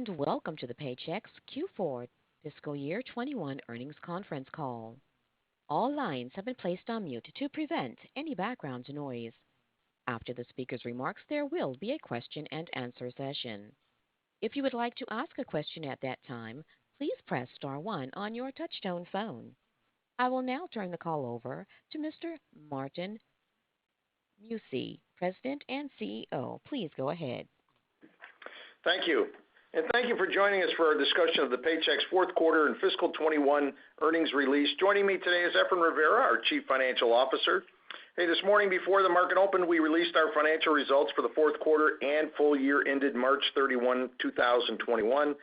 and welcome to the Paychex Q4 Fiscal Year 21 Earnings Conference Call. All lines have been placed on mute to prevent any background noise. After the speaker's remarks, there will be a question-and-answer session. If you would like to ask a question at that time, please press star one on your touchtone phone. I will now turn the call over to Mr. Martin Mucci, President and CEO. Please go ahead. Thank you. And thank you for joining us for our discussion of the Paychex fourth quarter and fiscal 21 earnings release. Joining me today is Efrain Rivera, our Chief Financial Officer. Hey, this morning before the market opened, we released our financial results for the fourth quarter and full year ended March 31, 2021.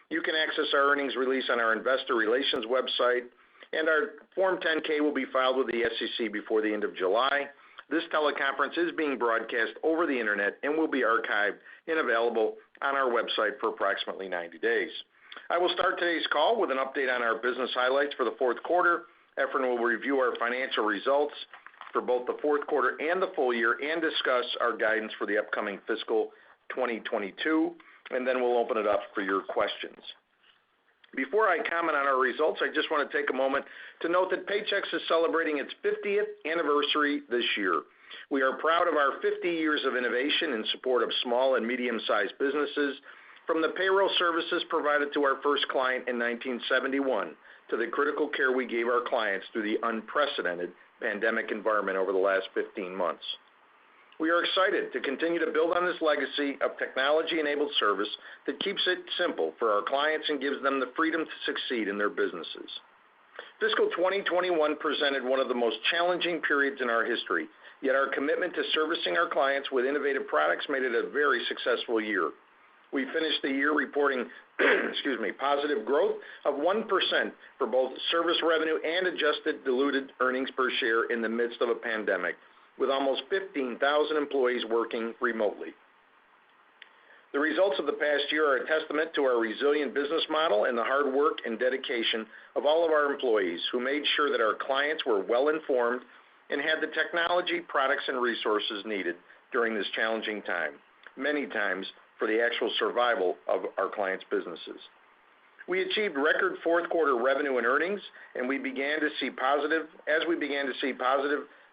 You can access our earnings release on our investor relations website, and our Form 10-K will be filed with the SEC before the end of July. This teleconference is being broadcast over the internet and will be archived and available on our website for approximately 90 days. I will start today's call with an update on our business highlights for the fourth quarter. Efrain will review our financial results for both the fourth quarter and the full year and discuss our guidance for the upcoming fiscal 2022, and then we'll open it up for your questions. Before I comment on our results, I just want to take a moment to note that Paychex is celebrating its 50th anniversary this year. We are proud of our 50 years of innovation in support of small and medium-sized businesses, from the payroll services provided to our first client in 1971 to the critical care we gave our clients through the unprecedented pandemic environment over the last 15 months. We are excited to continue to build on this legacy of technology-enabled service that keeps it simple for our clients and gives them the freedom to succeed in their businesses. Fiscal 2021 presented one of the most challenging periods in our history, yet our commitment to servicing our clients with innovative products made it a very successful year. We finished the year reporting positive growth of 1% for both service revenue and adjusted diluted earnings per share in the midst of a pandemic, with almost 15,000 employees working remotely. The results of the past year are a testament to our resilient business model and the hard work and dedication of all of our employees who made sure that our clients were well informed and had the technology, products, and resources needed during this challenging time, many times for the actual survival of our clients' businesses. We achieved record fourth quarter revenue and earnings, and we began to see positive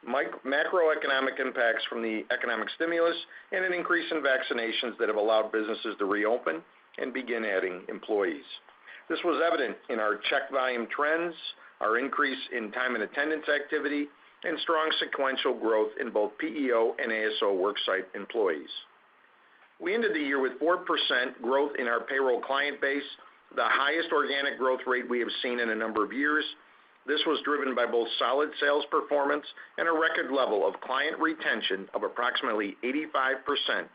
macroeconomic impacts from the economic stimulus and an increase in vaccinations that have allowed businesses to reopen and begin adding employees. This was evident in our check volume trends, our increase in time and attendance activity, and strong sequential growth in both PEO and ASO worksite employees. We ended the year with 4% growth in our payroll client base, the highest organic growth rate we have seen in a number of years. This was driven by both solid sales performance and a record level of client retention of approximately 85%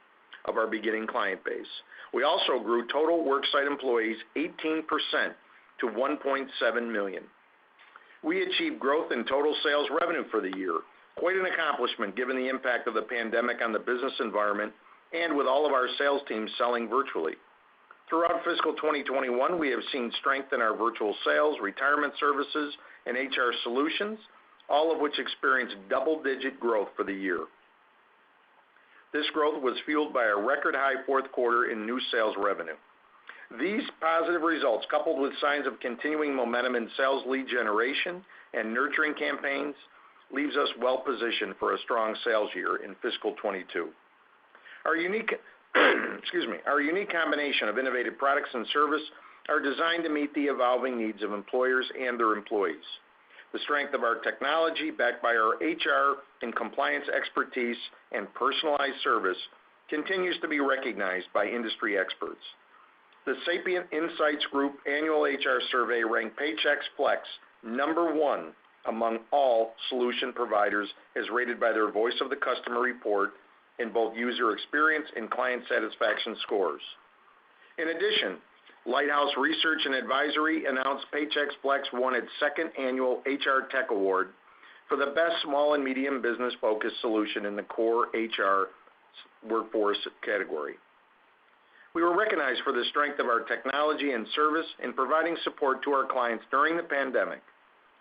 of our beginning client base. We also grew total worksite employees 18% to 1.7 million. We achieved growth in total sales revenue for the year, quite an accomplishment given the impact of the pandemic on the business environment and with all of our sales teams selling virtually. Throughout fiscal 2021, we have seen strength in our virtual sales, retirement services, and HR solutions, all of which experienced double-digit growth for the year. This growth was fueled by a record high fourth quarter in new sales revenue. These positive results, coupled with signs of continuing momentum in sales lead generation and nurturing campaigns, leaves us well positioned for a strong sales year in fiscal 22. Our unique combination of innovative products and service are designed to meet the evolving needs of employers and their employees. The strength of our technology, backed by our HR and compliance expertise and personalized service, continues to be recognized by industry experts. The Sapient Insights Group annual HR survey ranked Paychex Flex #1 among all solution providers as rated by their Voice of the Customer report in both user experience and client satisfaction scores. In addition, Lighthouse Research and Advisory announced Paychex Flex won its second annual HR Tech Award for the best small and medium business-focused solution in the core HR workforce category. We were recognized for the strength of our technology and service in providing support to our clients during the pandemic.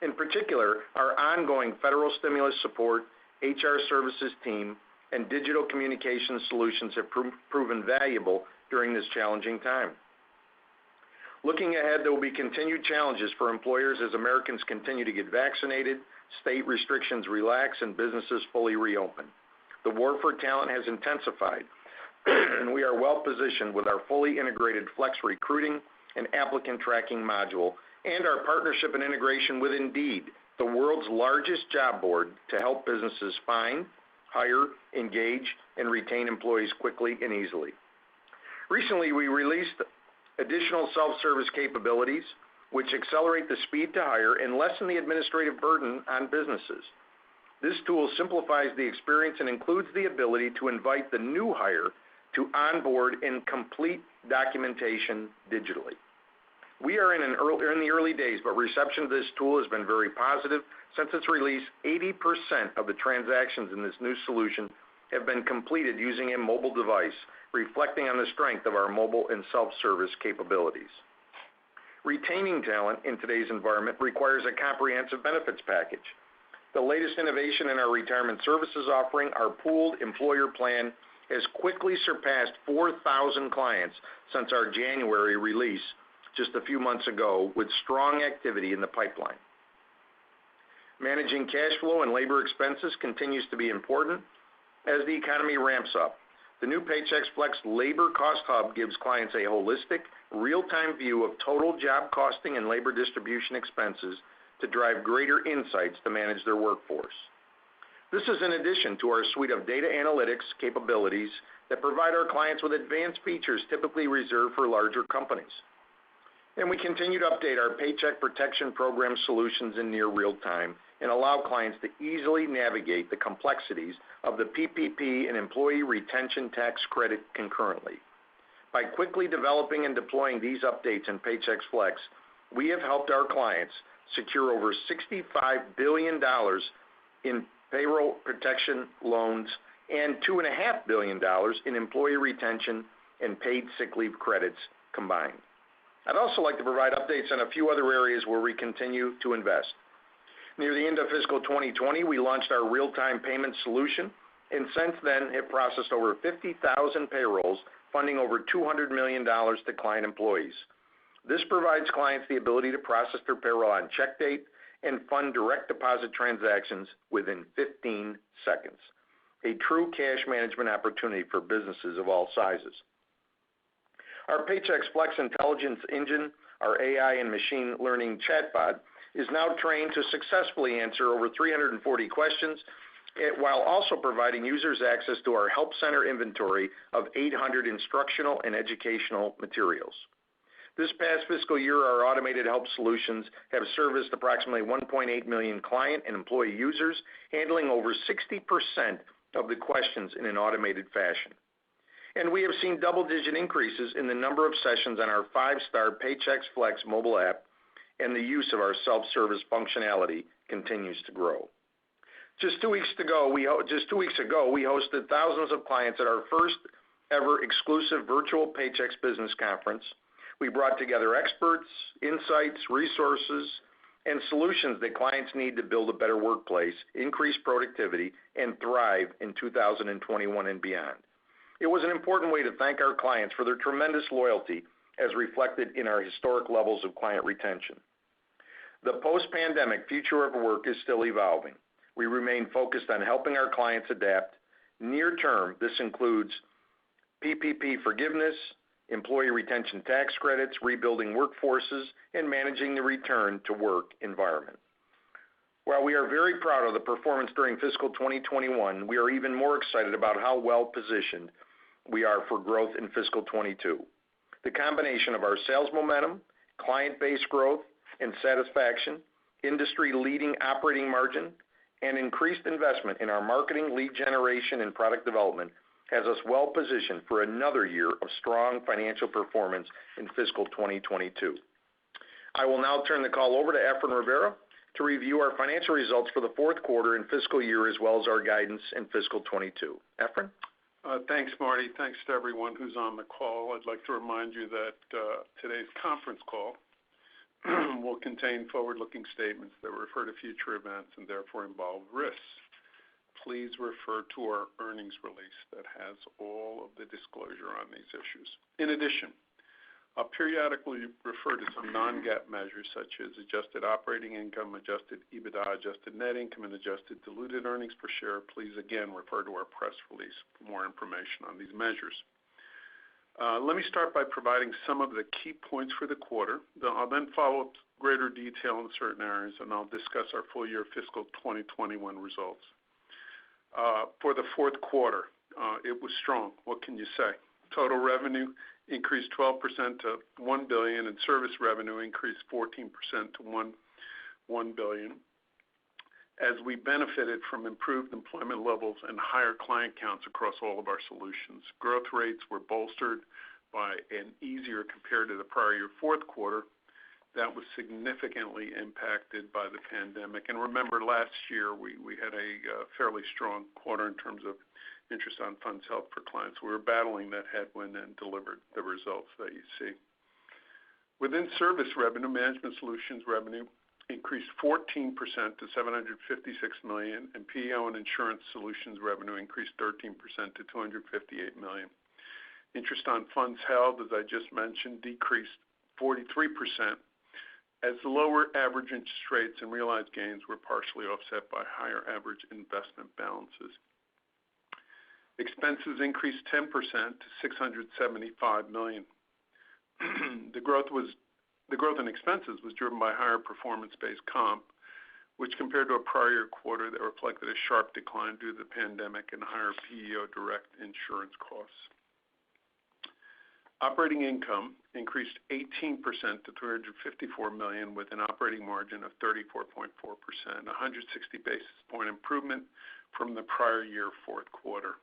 In particular, our ongoing federal stimulus support, HR services team, and digital communication solutions have proven valuable during this challenging time. Looking ahead, there will be continued challenges for employers as Americans continue to get vaccinated, state restrictions relax, and businesses fully reopen. The war for talent has intensified, and we are well positioned with our fully integrated Flex recruiting and applicant tracking module and our partnership and integration with Indeed, the world's largest job board, to help businesses find, hire, engage, and retain employees quickly and easily. Recently, we released additional self-service capabilities which accelerate the speed to hire and lessen the administrative burden on businesses. This tool simplifies the experience and includes the ability to invite the new hire to onboard and complete documentation digitally. We are in the early days, but reception of this tool has been very positive. Since its release, 80% of the transactions in this new solution have been completed using a mobile device, reflecting on the strength of our mobile and self-service capabilities. Retaining talent in today's environment requires a comprehensive benefits package. The latest innovation in our retirement services offering, our pooled employer plan, has quickly surpassed 4,000 clients since our January release just a few months ago, with strong activity in the pipeline. Managing cash flow and labor expenses continues to be important as the economy ramps up. The new Paychex Flex Labor Cost Hub gives clients a holistic, real-time view of total job costing and labor distribution expenses to drive greater insights to manage their workforce. This is in addition to our suite of data analytics capabilities that provide our clients with advanced features typically reserved for larger companies. And we continue to update our Paycheck Protection Program solutions in near real time and allow clients to easily navigate the complexities of the PPP and Employee Retention Tax Credit concurrently. By quickly developing and deploying these updates in Paychex Flex, we have helped our clients secure over $65 billion in payroll protection loans and $2.5 billion in employee retention and paid sick leave credits combined. I'd also like to provide updates on a few other areas where we continue to invest. Near the end of fiscal 2020, we launched our real-time payment solution, and since then have processed over 50,000 payrolls, funding over $200 million to client employees. This provides clients the ability to process their payroll on check date and fund direct deposit transactions within 15 seconds. A true cash management opportunity for businesses of all sizes. Our Paychex Flex Intelligence Engine, our AI and machine learning chatbot, is now trained to successfully answer over 340 questions, while also providing users access to our Help Center inventory of 800 instructional and educational materials. This past fiscal year, our automated help solutions have serviced approximately 1.8 million client and employee users, handling over 60% of the questions in an automated fashion. And we have seen double-digit increases in the number of sessions on our 5-star Paychex Flex mobile app, and the use of our self-service functionality continues to grow. Just 2 weeks ago, we hosted thousands of clients at our first ever exclusive virtual Paychex Business Conference. We brought together experts, insights, resources, and solutions that clients need to build a better workplace, increase productivity, and thrive in 2021 and beyond. It was an important way to thank our clients for their tremendous loyalty as reflected in our historic levels of client retention. The post-pandemic future of work is still evolving. We remain focused on helping our clients adapt. Near term, this includes PPP forgiveness, employee retention tax credits, rebuilding workforces, and managing the return to work environment. While we are very proud of the performance during fiscal 2021, we are even more excited about how well positioned we are for growth in fiscal 22. The combination of our sales momentum, client-based growth and satisfaction, industry-leading operating margin, and increased investment in our marketing, lead generation, and product development has us well positioned for another year of strong financial performance in fiscal 2022. I will now turn the call over to Efrain Rivera to review our financial results for the fourth quarter and fiscal year, as well as our guidance in fiscal 22. Efrain? Thanks, Marty. Thanks to everyone who's on the call. I'd like to remind you that today's conference call will contain forward-looking statements that refer to future events and therefore involve risks. Please refer to our earnings release that has all of the disclosure on these issues. In addition, I'll periodically refer to some non-GAAP measures such as adjusted operating income, adjusted EBITDA, adjusted net income, and adjusted diluted earnings per share. Please again refer to our press release for more information on these measures. Let me start by providing some of the key points for the quarter. I'll then follow up greater detail in certain areas, and I'll discuss our full year fiscal 2021 results. For the fourth quarter, it was strong. What can you say? Total revenue increased 12% to $1 billion, and service revenue increased 14% to $1 billion, as we benefited from improved employment levels and higher client counts across all of our solutions. Growth rates were bolstered by an easier compared to the prior year fourth quarter that was significantly impacted by the pandemic. And remember, last year we had a fairly strong quarter in terms of interest on funds held for clients. We were battling that headwind and delivered the results that you see. Within service revenue, management solutions revenue increased 14% to $756 million, and PEO and insurance solutions revenue increased 13% to $258 million. Interest on funds held, as I just mentioned, decreased 43%, as the lower average interest rates and realized gains were partially offset by higher average investment balances. Expenses increased 10% to $675 million. The growth in expenses was driven by higher performance-based comp, which compared to a prior year quarter that reflected a sharp decline due to the pandemic and higher PEO direct insurance costs. Operating income increased 18% to $354 million with an operating margin of 34.4%, a 160 basis point improvement from the prior year fourth quarter.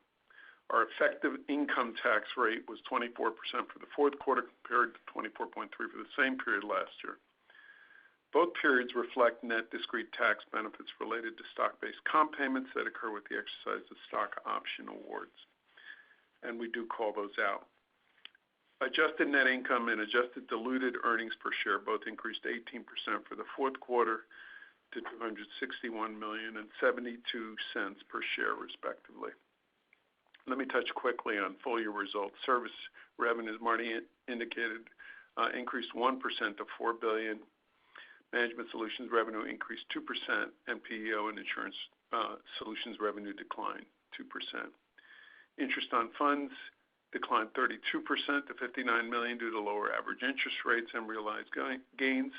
Our effective income tax rate was 24% for the fourth quarter compared to 24.3% for the same period last year. Both periods reflect net discrete tax benefits related to stock-based comp payments that occur with the exercise of stock option awards, and we do call those out. Adjusted net income and adjusted diluted earnings per share both increased 18% for the fourth quarter to $261 million and 72 cents per share, respectively. Let me touch quickly on full year results. Service revenue, as Marty indicated, increased 1% to $4 billion. Management solutions revenue increased 2%, and PEO and insurance solutions revenue declined 2%. Interest on funds declined 32% to $59 million due to lower average interest rates and realized gains,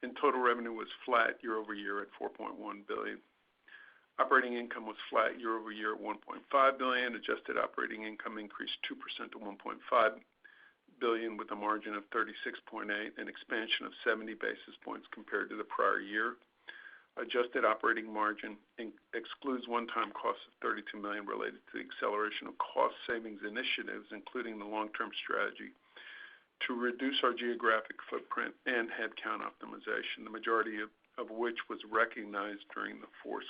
and total revenue was flat year over year at $4.1 billion. Operating income was flat year over year at $1.5 billion. Adjusted operating income increased 2% to $1.5 billion with a margin of 36.8%, an expansion of 70 basis points compared to the prior year. Adjusted operating margin excludes one-time costs of $32 million related to the acceleration of cost savings initiatives, including the long-term strategy to reduce our geographic footprint and headcount optimization, the majority of which was recognized during the first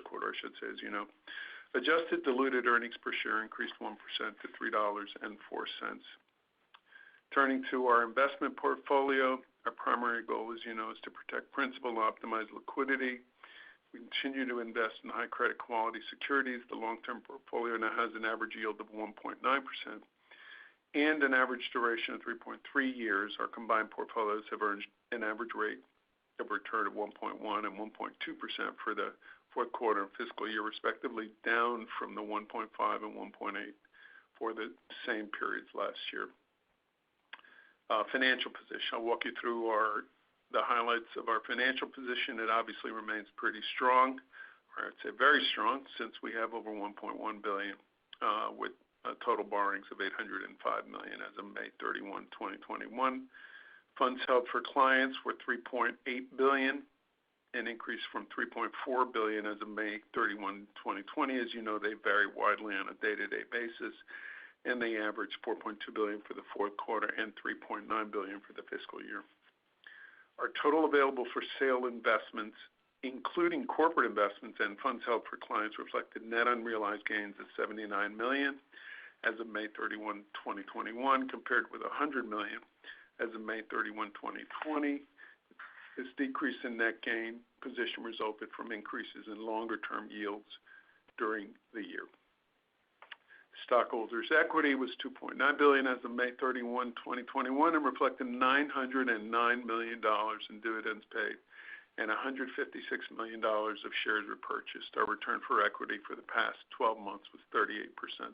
quarter, I should say, as you know. Adjusted diluted earnings per share increased 1% to $3.04. Turning to our investment portfolio, our primary goal, as you know, is to protect principal and optimize liquidity. We continue to invest in high credit quality securities. The long-term portfolio now has an average yield of 1.9% and an average duration of 3.3 years. Our combined portfolios have earned an average rate of return of 1.1 and 1.2% for the fourth quarter and fiscal year, respectively, down from the 1.5 and 1.8 for the same periods last year. Financial position. I'll walk you through the highlights of our financial position. It obviously remains pretty strong, or I'd say very strong, since we have over $1.1 billion with total borrowings of $805 million as of May 31, 2021. Funds held for clients were $3.8 billion, an increase from $3.4 billion as of May 31, 2020. As you know, they vary widely on a day-to-day basis, and they averaged $4.2 billion for the fourth quarter and $3.9 billion for the fiscal year. Our total available for sale investments, including corporate investments and funds held for clients, reflected net unrealized gains of $79 million as of May 31, 2021, compared with $100 million as of May 31, 2020. This decrease in net gain position resulted from increases in longer-term yields during the year. Stockholders' equity was $2.9 billion as of May 31, 2021, and reflected $909 million in dividends paid and $156 million of shares repurchased. Our return for equity for the past 12 months was 38%.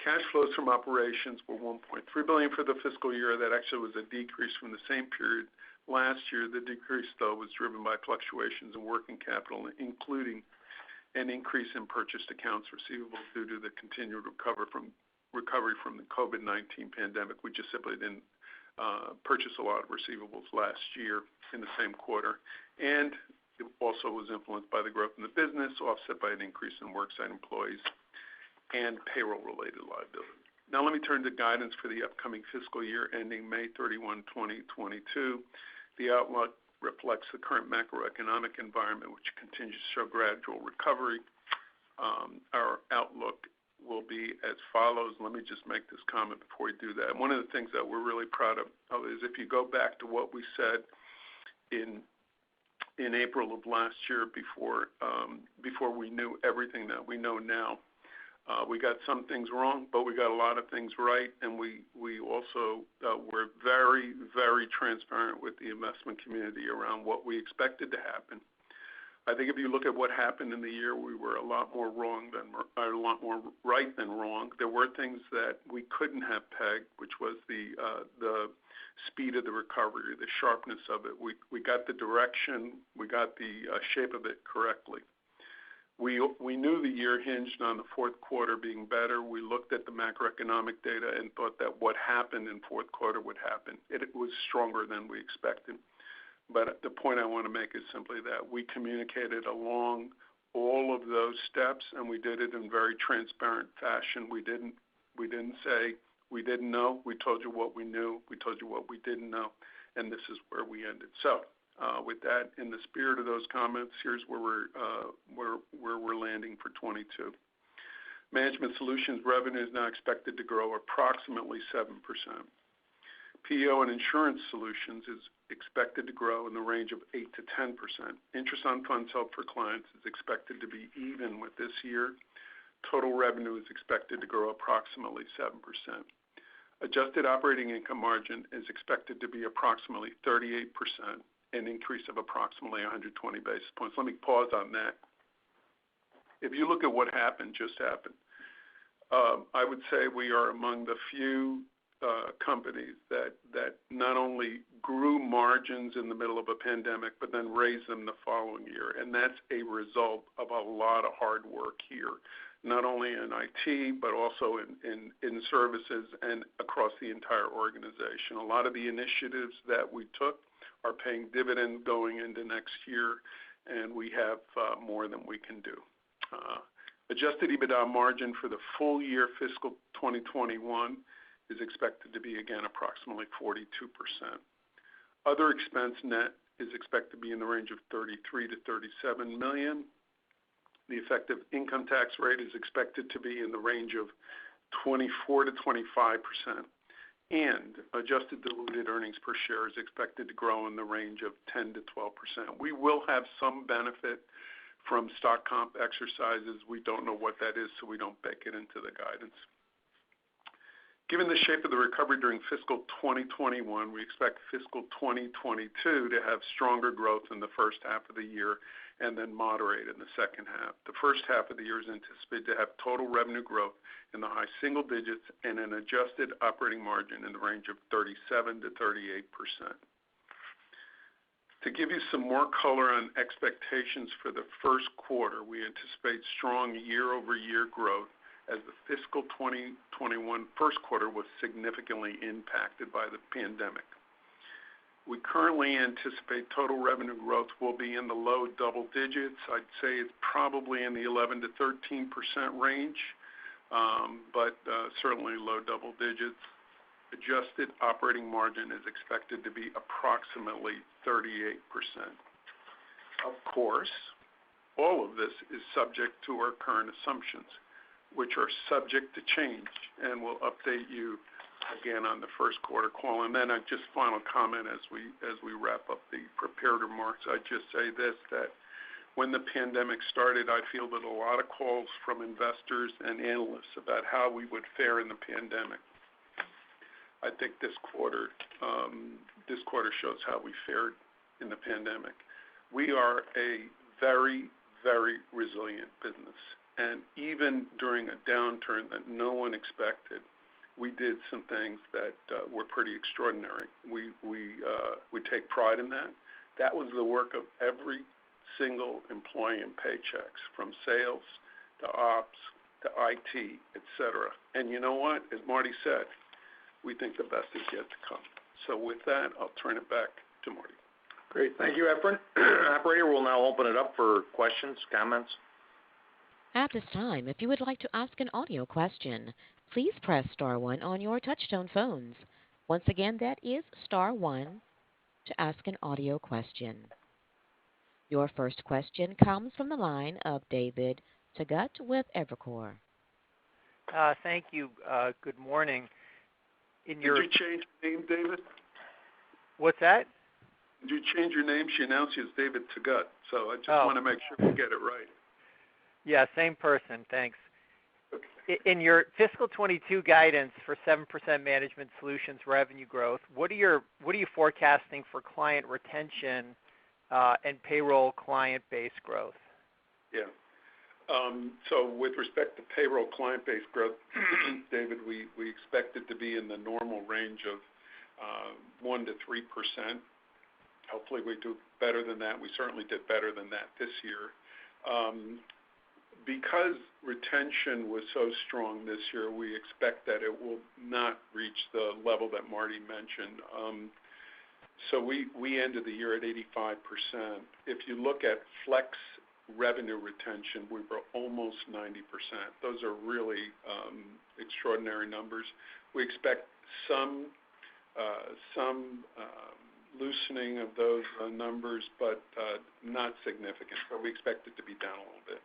Cash flows from operations were $1.3 billion for the fiscal year. That actually was a decrease from the same period last year. The decrease, though, was driven by fluctuations in working capital, including an increase in purchased accounts receivable due to the continued recovery from the COVID-19 pandemic. We just simply didn't purchase a lot of receivables last year in the same quarter. And it also was influenced by the growth in the business, offset by an increase in worksite employees and payroll-related liability. Now let me turn to guidance for the upcoming fiscal year ending May 31, 2022. The outlook reflects the current macroeconomic environment, which continues to show gradual recovery. Our outlook will be as follows. Let me just make this comment before we do that. One of the things that we're really proud of is if you go back to what we said in April of last year before we knew everything that we know now. We got some things wrong, but we got a lot of things right, and we also were very, very transparent with the investment community around what we expected to happen. I think if you look at what happened in the year, we were a lot more right than wrong. There were things that we couldn't have pegged, which was the speed of the recovery, the sharpness of it. We got the direction, we got the shape of it correctly. We knew the year hinged on the fourth quarter being better. We looked at the macroeconomic data and thought that what happened in fourth quarter would happen. It was stronger than we expected. But the point I want to make is simply that we communicated along all of those steps, and we did it in very transparent fashion. We didn't say we didn't know. We told you what we knew. We told you what we didn't know, and this is where we ended. So. With that, in the spirit of those comments, here's where we're landing for 22. Management Solutions revenue is now expected to grow approximately 7%. PEO and Insurance Solutions is expected to grow in the range of 8 to 10%. Interest on funds held for clients is expected to be even with this year. Total revenue is expected to grow approximately 7%. Adjusted operating income margin is expected to be approximately 38%. An increase of approximately 120 basis points. Let me pause on that. If you look at what just happened, I would say we are among the few companies that not only grew margins in the middle of a pandemic, but then raised them the following year. And that's a result of a lot of hard work here, not only in IT, but also in services and across the entire organization. A lot of the initiatives that we took are paying dividends going into next year, and we have more than we can do. Adjusted EBITDA margin for the full year fiscal 2021 is expected to be, again, approximately 42%. Other expense net is expected to be in the range of $33 to $37 million. The effective income tax rate is expected to be in the range of 24 to 25%. And adjusted diluted earnings per share is expected to grow in the range of 10 to 12%. We will have some benefit from stock comp exercises. We don't know what that is, so we don't bake it into the guidance. Given the shape of the recovery during fiscal 2021, we expect fiscal 2022 to have stronger growth in the first half of the year and then moderate in the second half. The first half of the year is anticipated to have total revenue growth in the high single digits and an adjusted operating margin in the range of 37 to 38%. To give you some more color on expectations for the first quarter, we anticipate strong year-over-year growth as the fiscal 2021 first quarter was significantly impacted by the pandemic. We currently anticipate total revenue growth will be in the low double digits. I'd say it's probably in the 11 to 13% range, but certainly low double digits. Adjusted operating margin is expected to be approximately 38%. Of course, all of this is subject to our current assumptions, which are subject to change, and we'll update you again on the first quarter call. And then just final comment as we wrap up the prepared remarks, I'd just say this, that when the pandemic started, I fielded a lot of calls from investors and analysts about how we would fare in the pandemic. I think this quarter shows how we fared in the pandemic. We are a very, very resilient business, and even during a downturn that no one expected, we did some things that were pretty extraordinary. We take pride in that. That was the work of every single employee in Paychex, from sales to ops to IT, etc. And you know what? As Marty said, we think the best is yet to come. So with that, I'll turn it back to Marty. Great. Thank you, Efren. Operator, we'll now open it up for questions, comments. At this time, if you would like to ask an audio question, please press star one on your touchtone phones. Once again, that is star one to ask an audio question. Your first question comes from the line of David Togut with Evercore. Thank you. Good morning. Did you change your name, David? What's that? Did you change your name? She announced you as David Togut, so I just want to make sure we get it right. Yeah, same person. Thanks. Okay. In your fiscal 22 guidance for 7% management solutions revenue growth, what are you forecasting for client retention and payroll client base growth? Yeah. So with respect to payroll client base growth, David, we expect it to be in the normal range of 1 to 3%. Hopefully we do better than that. We certainly did better than that this year. Because retention was so strong this year, we expect that it will not reach the level that Marty mentioned. So we ended the year at 85%. If you look at flex revenue retention, we were almost 90%. Those are really extraordinary numbers. We expect some loosening of those numbers, but not significant. So we expect it to be down a little bit.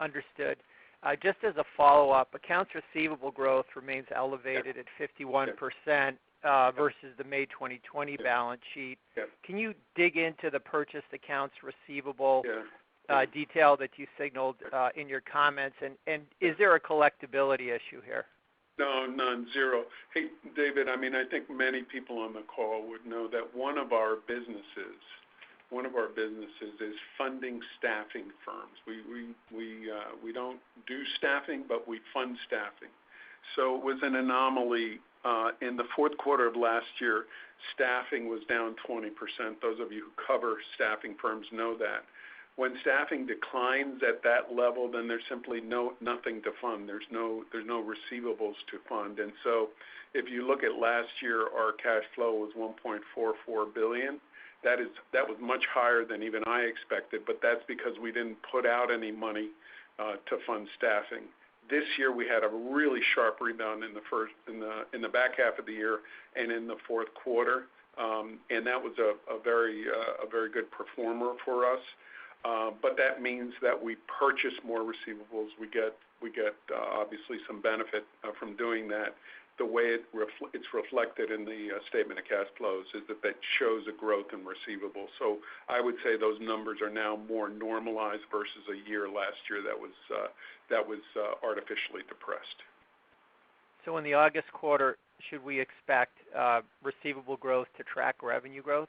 Understood. Just as a follow-up, accounts receivable growth remains elevated at 51% versus the May 2020 balance sheet. Yeah. Can you dig into the purchased accounts receivable Yeah. detail that you signaled in your comments? And is there a collectability issue here? No, none, zero. Hey, David, I mean, I think many people on the call would know that one of our businesses is funding staffing firms. We don't do staffing, but we fund staffing. So it was an anomaly. In the fourth quarter of last year, staffing was down 20%. Those of you who cover staffing firms know that. When staffing declines at that level, then there's simply nothing to fund. There's no receivables to fund. And so if you look at last year, our cash flow was $1.44 billion. That was much higher than even I expected, but that's because we didn't put out any money to fund staffing. This year we had a really sharp rebound in the back half of the year and in the fourth quarter, and that was a very good performer for us. But that means that we purchase more receivables. We get obviously some benefit from doing that. The way it's reflected in the statement of cash flows is that shows a growth in receivables. So I would say those numbers are now more normalized versus a year last year that was artificially depressed. So in the August quarter, should we expect receivable growth to track revenue growth?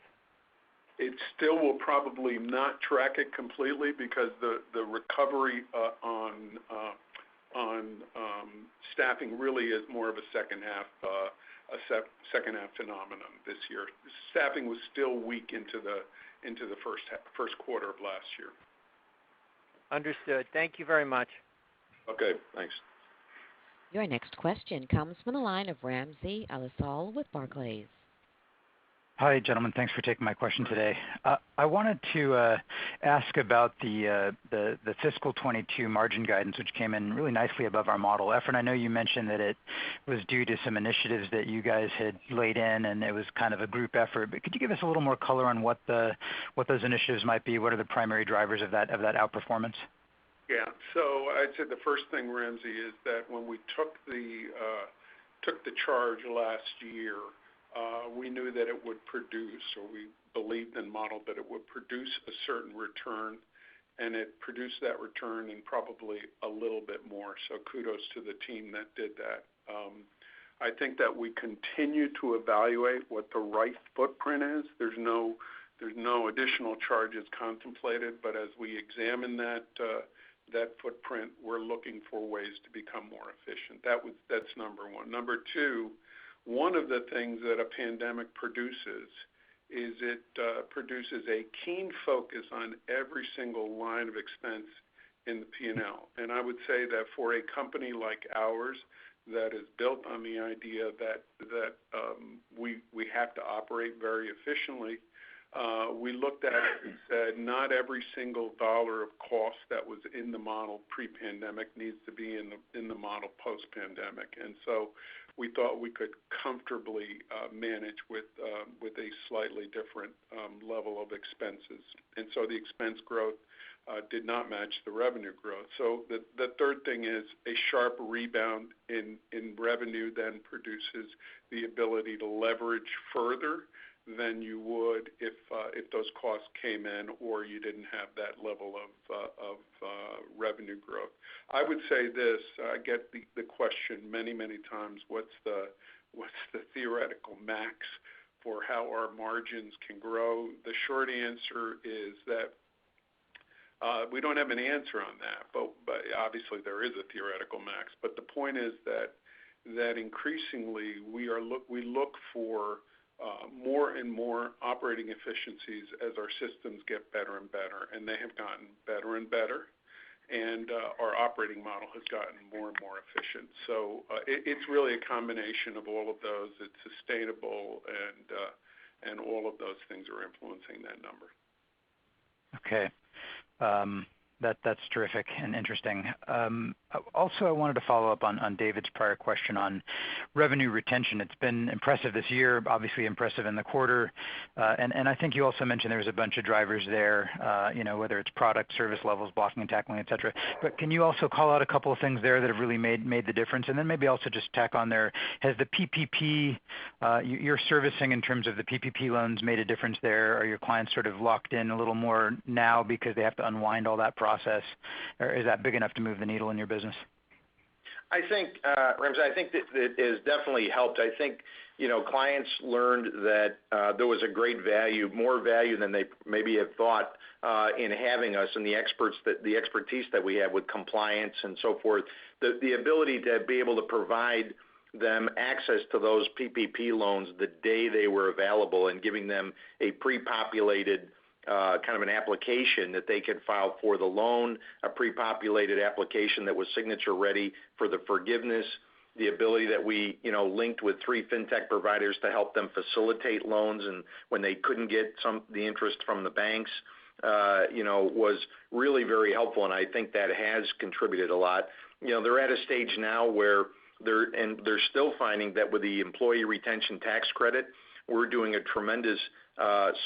It still will probably not track it completely because the recovery on staffing really is more of a second half phenomenon this year. Staffing was still weak into the first quarter of last year. Understood. Thank you very much. Okay, thanks. Your next question comes from the line of Ramsey El-Assal with Barclays. Hi, gentlemen. Thanks for taking my question today. I wanted to ask about the fiscal 22 margin guidance, which came in really nicely above our model. Efren, I know you mentioned that it was due to some initiatives that you guys had laid in, and it was kind of a group effort. But could you give us a little more color on what those initiatives might be? What are the primary drivers of that outperformance? Yeah. So I'd say the first thing, Ramsey, is that when we took the charge last year, we knew that it would produce, or we believed and modeled that it would produce a certain return, and it produced that return and probably a little bit more. So kudos to the team that did that. I think that we continue to evaluate what the right footprint is. There's no additional charges contemplated, but as we examine that footprint, we're looking for ways to become more efficient. That's number one. Number two, one of the things that a pandemic produces is it produces a keen focus on every single line of expense in the P&L. And I would say that for a company like ours that is built on the idea that we have to operate very efficiently, we looked at it and said not every single dollar of cost that was in the model pre-pandemic needs to be in the model post-pandemic. And so we thought we could comfortably manage with a slightly different level of expenses. And so the expense growth did not match the revenue growth. So the third thing is a sharp rebound in revenue then produces the ability to leverage further than you would if those costs came in or you didn't have that level of revenue growth. I would say this, I get the question many times, what's the theoretical max for how our margins can grow? The short answer is that we don't have an answer on that, but obviously there is a theoretical max. But the point is that increasingly we look for more and more operating efficiencies as our systems get better and better, and they have gotten better and better, and our operating model has gotten more and more efficient. So it's really a combination of all of those. It's sustainable, and all of those things are influencing that number. Okay. That's terrific and interesting. Also, I wanted to follow up on David's prior question on revenue retention. It's been impressive this year, obviously impressive in the quarter. And I think you also mentioned there was a bunch of drivers there, whether it's product, service levels, blocking and tackling, et cetera. But can you also call out a couple of things there that have really made the difference? And then maybe also just tack on there, has the PPP, your servicing in terms of the PPP loans made a difference there? Are your clients sort of locked in a little more now because they have to unwind all that process? Or is that big enough to move the needle in your business? I think, Ramsey, that it has definitely helped. I think, clients learned that there was a great value, more value than they maybe have thought in having us and the expertise that we have with compliance and so forth. The ability to be able to provide them access to those PPP loans the day they were available and giving them a pre-populated kind of an application that they could file for the loan, a pre-populated application that was signature ready for the forgiveness, the ability that we, linked with 3 fintech providers to help them facilitate loans, and when they couldn't get the interest from the banks, was really very helpful, and I think that has contributed a lot. They're at a stage now where they're still finding that with the employee retention tax credit, we're doing a tremendous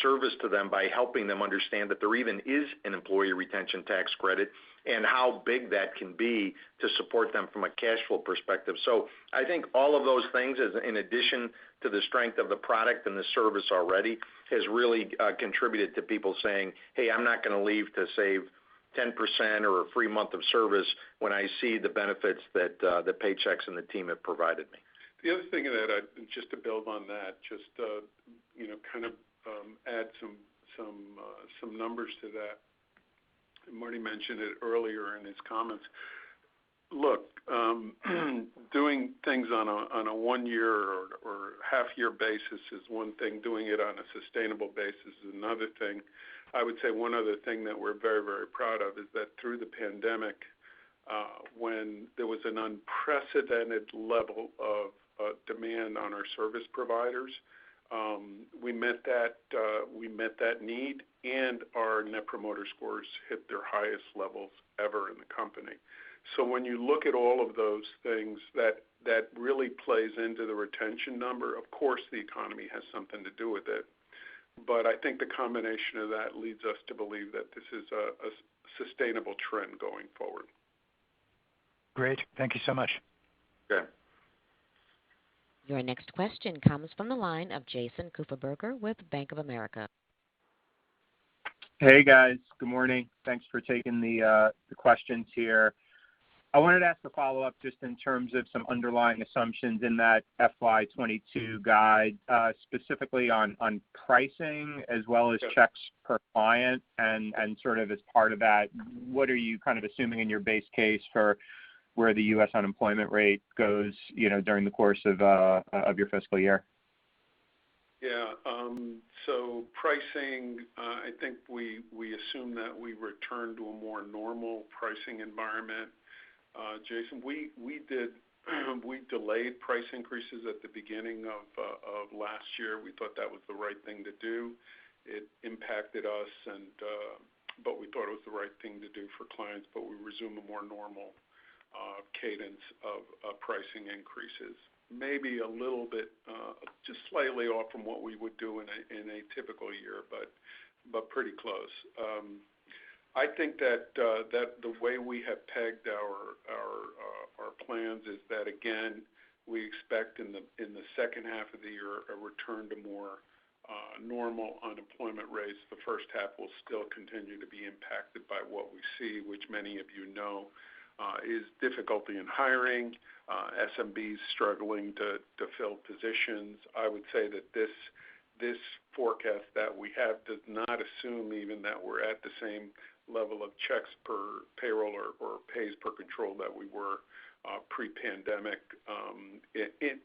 service to them by helping them understand that there even is an employee retention tax credit and how big that can be to support them from a cash flow perspective. So I think all of those things, in addition to the strength of the product and the service already, has really contributed to people saying, hey, I'm not going to leave to save 10% or a free month of service when I see the benefits that the Paychex and the team have provided me. The other thing that just to build on that, kind of add some numbers to that. Marty mentioned it earlier in his comments. Look, doing things on a 1 year or half year basis is one thing. Doing it on a sustainable basis is another thing. I would say one other thing that we're very, very proud of is that through the pandemic, when there was an unprecedented level of demand on our service providers, we met that need, and our Net Promoter Scores hit their highest levels ever in the company. So when you look at all of those things, that really plays into the retention number. Of course, the economy has something to do with it, but I think the combination of that leads us to believe that this is a sustainable trend going forward. Great. Thank you so much. Okay. Your next question comes from the line of Jason Kupferberg with Bank of America. Hey guys, good morning. Thanks for taking the questions here. I wanted to ask a follow-up just in terms of some underlying assumptions in that FY22 guide, specifically on pricing as well as checks per client, and sort of as part of that, what are you kind of assuming in your base case for where the U.S. unemployment rate goes, during the course of your fiscal year? Yeah. So pricing, I think we assume that we return to a more normal pricing environment. Jason, we delayed price increases at the beginning of last year. We thought that was the right thing to do. It impacted us, but we thought it was the right thing to do for clients. But we resume a more normal cadence of pricing increases. Maybe a little bit, just slightly off from what we would do in a typical year, but pretty close. I think that the way we have pegged our plans is that, again, we expect in the second half of the year a return to more normal unemployment rates. The first half will still continue to be impacted by what we see, which many of you know is difficulty in hiring, SMBs struggling to fill positions. I would say that this forecast that we have does not assume even that we're at the same level of checks per payroll or pays per control that we were pre-pandemic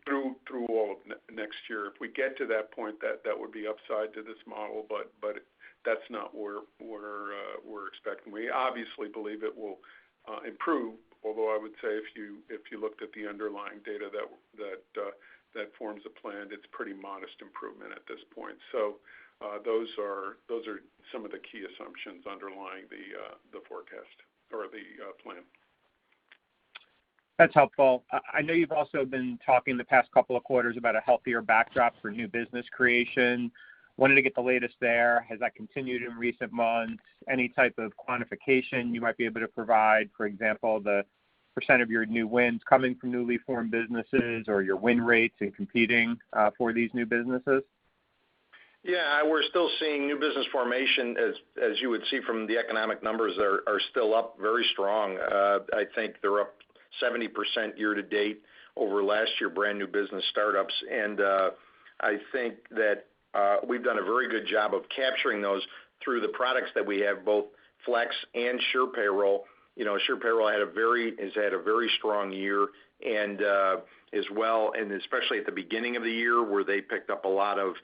through all of next year. If we get to that point, that would be upside to this model, but that's not where we're expecting. We obviously believe it will improve, although I would say if you looked at the underlying data that forms a plan, it's pretty modest improvement at this point. So those are some of the key assumptions underlying the forecast or the plan. That's helpful. I know you've also been talking the past couple of quarters about a healthier backdrop for new business creation. Wanted to get the latest there. Has that continued in recent months? Any type of quantification you might be able to provide? For example, the percent of your new wins coming from newly formed businesses, or your win rates in competing for these new businesses? Yeah, we're still seeing new business formation, as you would see from the economic numbers, are still up very strong. I think they're up 70% year to date over last year, brand new business startups. And I think that we've done a very good job of capturing those through the products that we have, both Flex and Sure Payroll. Sure Payroll has had a very strong year, and as well, and especially at the beginning of the year where they picked up a lot of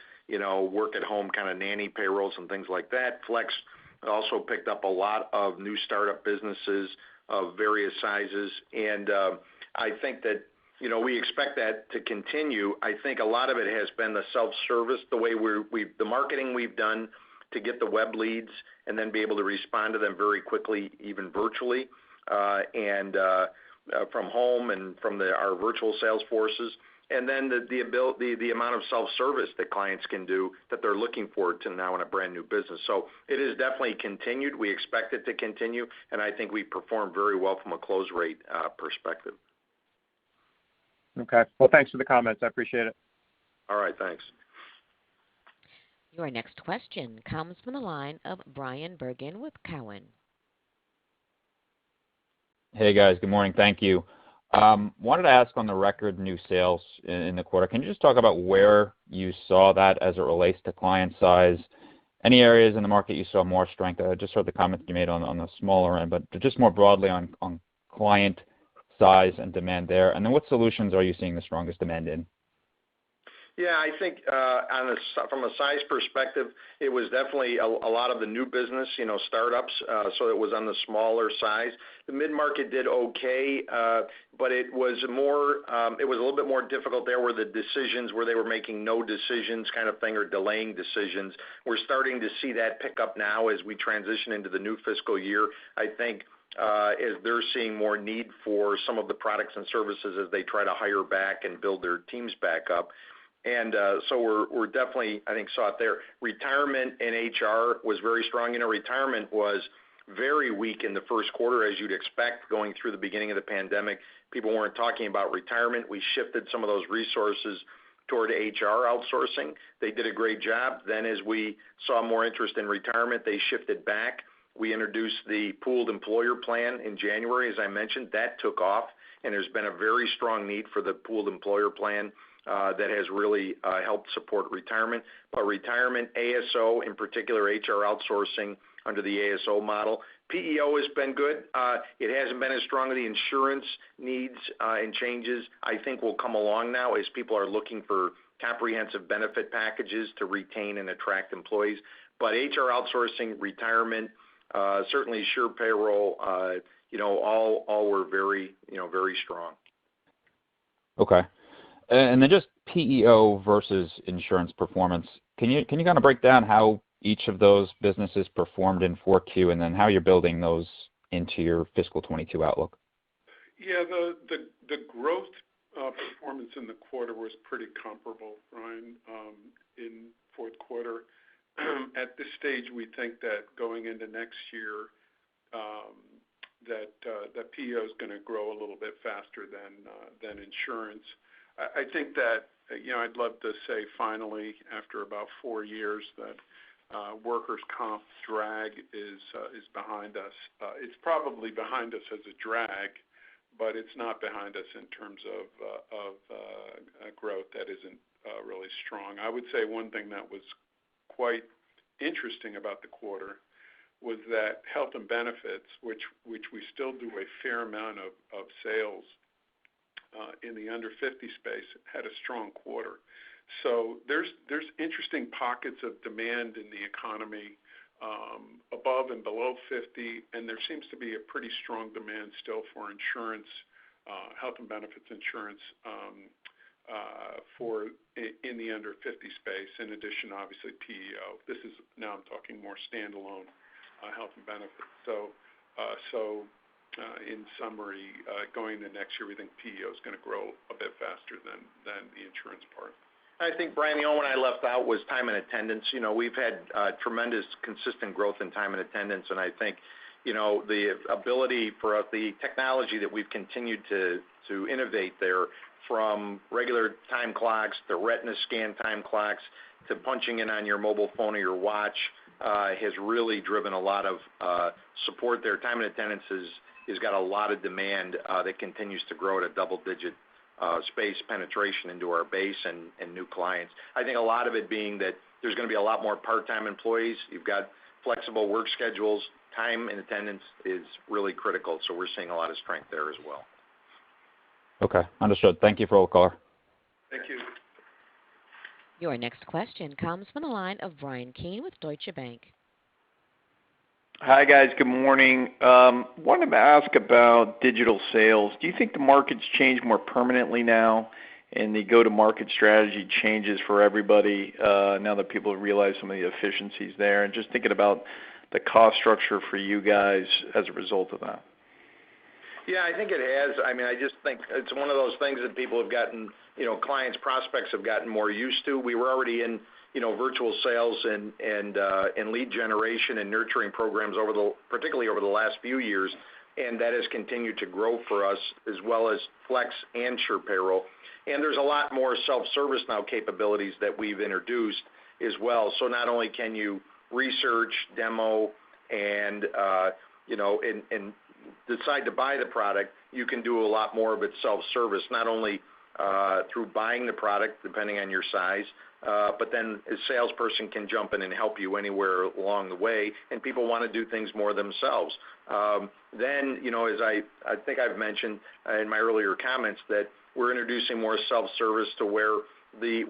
work at home kind of nanny payrolls and things like that. Flex also picked up a lot of new startup businesses of various sizes, and I think that we expect that to continue. I think a lot of it has been the self-service, the way the marketing we've done to get the web leads and then be able to respond to them very quickly, even virtually, and from home and from our virtual sales forces. And then the amount of self-service that clients can do that they're looking forward to now in a brand new business. So it is definitely continued. We expect it to continue, and I think we perform very well from a close rate perspective. Okay. Well, thanks for the comments. I appreciate it. All right. Thanks. Your next question comes from the line of Bryan Bergin with Cowen. Hey, guys. Good morning. Thank you. Wanted to ask on the record new sales in the quarter. Can you just talk about where you saw that as it relates to client size? Any areas in the market you saw more strength? I just heard the comment you made on the smaller end, but just more broadly on client size and demand there. And then what solutions are you seeing the strongest demand in? Yeah, I think from a size perspective, it was definitely a lot of the new business, startups. So it was on the smaller size. The mid-market did okay, but it was a little bit more difficult. There were the decisions where they were making no decisions kind of thing or delaying decisions. We're starting to see that pick up now as we transition into the new fiscal year. I think as they're seeing more need for some of the products and services as they try to hire back and build their teams back up. And so we're definitely, I think, saw it there. Retirement and HR was very strong. Retirement was very weak in the first quarter, as you'd expect, going through the beginning of the pandemic. people weren't talking about retirement. We shifted some of those resources toward HR outsourcing. They did a great job. Then as we saw more interest in retirement, they shifted back. We introduced the pooled employer plan in January, as I mentioned. That took off, and there's been a very strong need for the pooled employer plan that has really helped support retirement. But retirement, ASO, in particular HR outsourcing under the ASO model. PEO has been good. It hasn't been as strong. The insurance needs and changes, I think, will come along now as people are looking for comprehensive benefit packages to retain and attract employees. But HR outsourcing, retirement, certainly Sure Payroll, all were very strong. Okay. And then just PEO versus insurance performance. Can you kind of break down how each of those businesses performed in 4Q, and then how you're building those into your fiscal 22 outlook? Yeah, the growth performance in the quarter was pretty comparable, Ryan, in fourth quarter. At this stage, we think that going into next year, that PEO is going to grow a little bit faster than insurance. I think that I'd love to say finally, after about 4 years, that workers' comp drag is behind us. It's probably behind us as a drag, but it's not behind us in terms of growth that isn't really strong. I would say one thing that was quite interesting about the quarter was that health and benefits, which we still do a fair amount of sales in the under 50 space, had a strong quarter. So there's interesting pockets of demand in the economy above and below 50, and there seems to be a pretty strong demand still for insurance, health and benefits insurance in the under 50 space. In addition, obviously PEO. This is now I'm talking more standalone health and benefits. So in summary, going into next year, we think PEO is going to grow a bit faster than the insurance part. I think, Brian, the only one I left out was time and attendance. We've had tremendous consistent growth in time and attendance, and I think, the ability for the technology that we've continued to innovate there, from regular time clocks to retina scan time clocks to punching in on your mobile phone or your watch, has really driven a lot of support there. Time and attendance has got a lot of demand that continues to grow at a double-digit space penetration into our base and new clients. I think a lot of it being that there's going to be a lot more part-time employees. You've got flexible work schedules. Time and attendance is really critical, so we're seeing a lot of strength there as well. Okay, understood. Thank you for all the color. Thank you. Your next question comes from the line of Brian Keane with Deutsche Bank. Hi, guys. Good morning. Wanted to ask about digital sales. Do you think the market's changed more permanently now, and the go-to-market strategy changes for everybody now that people have realized some of the efficiencies there? And just thinking about the cost structure for you guys as a result of that. Yeah, I think it has. I mean, I just think it's one of those things that people have gotten, clients, prospects have gotten more used to. We were already in, virtual sales and lead generation and nurturing programs particularly over the last few years, and that has continued to grow for us, as well as Flex and Sure Payroll. And there's a lot more self-service now capabilities that we've introduced as well. So not only can you research, demo, and decide to buy the product, you can do a lot more of it self-service, not only through buying the product, depending on your size, but then a salesperson can jump in and help you anywhere along the way, and people want to do things more themselves. Then, as I think I've mentioned in my earlier comments, that we're introducing more self-service to where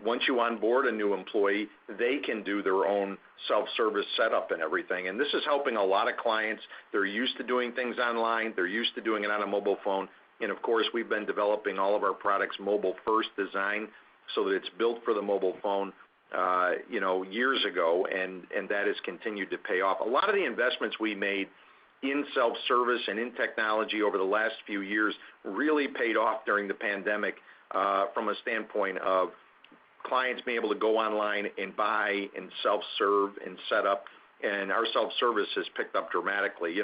once you onboard a new employee, they can do their own self-service setup and everything. And this is helping a lot of clients. They're used to doing things online. They're used to doing it on a mobile phone. And of course, we've been developing all of our products mobile-first design so that it's built for the mobile phone, years ago, and that has continued to pay off. A lot of the investments we made in self-service and in technology over the last few years really paid off during the pandemic from a standpoint of clients being able to go online and buy and self-serve and set up, and our self-service has picked up dramatically.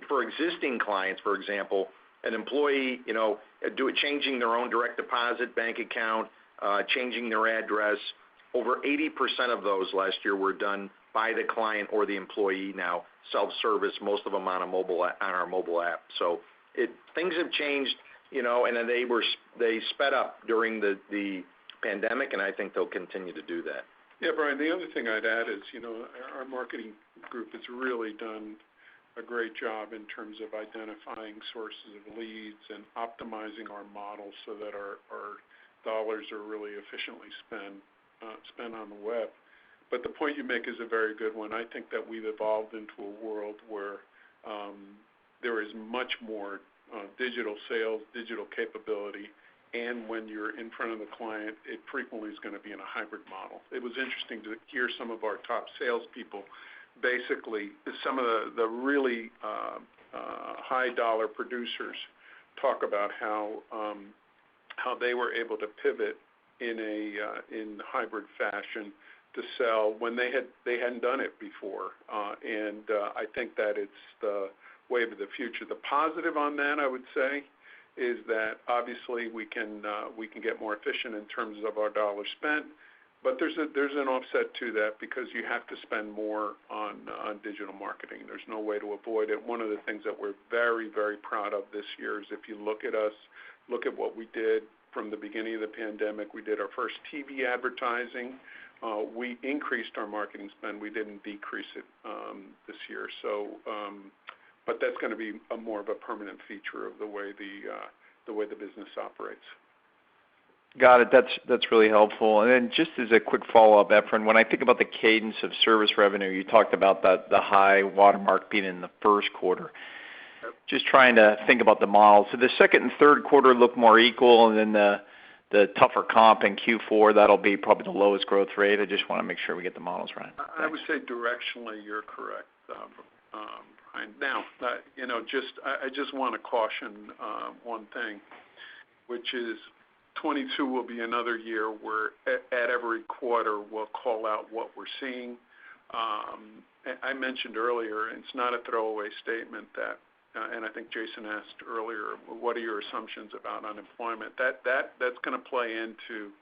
For existing clients, for example, an employee, changing their own direct deposit bank account, changing their address. Over 80% of those last year were done by the client or the employee now, self-service, most of them on our mobile app. So things have changed, and then they sped up during the pandemic, and I think they'll continue to do that. Yeah, Brian, the other thing I'd add is, our marketing group has really done a great job in terms of identifying sources of leads and optimizing our models so that our dollars are really efficiently spent on the web. But the point you make is a very good one. I think that we've evolved into a world where there is much more digital sales, digital capability, and when you're in front of the client, it frequently is going to be in a hybrid model. It was interesting to hear some of our top salespeople, basically some of the really high dollar producers, talk about how they were able to pivot in hybrid fashion to sell when they hadn't done it before, and I think that it's the wave of the future. The positive on that, I would say, is that obviously we can get more efficient in terms of our dollars spent, but there's an offset to that because you have to spend more on digital marketing. There's no way to avoid it. One of the things that we're very, very proud of this year is if you look at us, look at what we did from the beginning of the pandemic. We did our first TV advertising. We increased our marketing spend. We didn't decrease it this year. So, but that's going to be more of a permanent feature of the way the business operates. Got it. That's really helpful. And then just as a quick follow-up, Efrain, when I think about the cadence of service revenue, you talked about the high watermark being in the first quarter. Just trying to think about the model. So the second and third quarter look more equal, and then the tougher comp in Q4, that'll be probably the lowest growth rate. I just want to make sure we get the models right. I would say directionally you're correct, Brian. Now, I just want to caution one thing, which is 22 will be another year where at every quarter we'll call out what we're seeing. I mentioned earlier, and it's not a throwaway statement that, and I think Jason asked earlier, what are your assumptions about unemployment? That's going to play into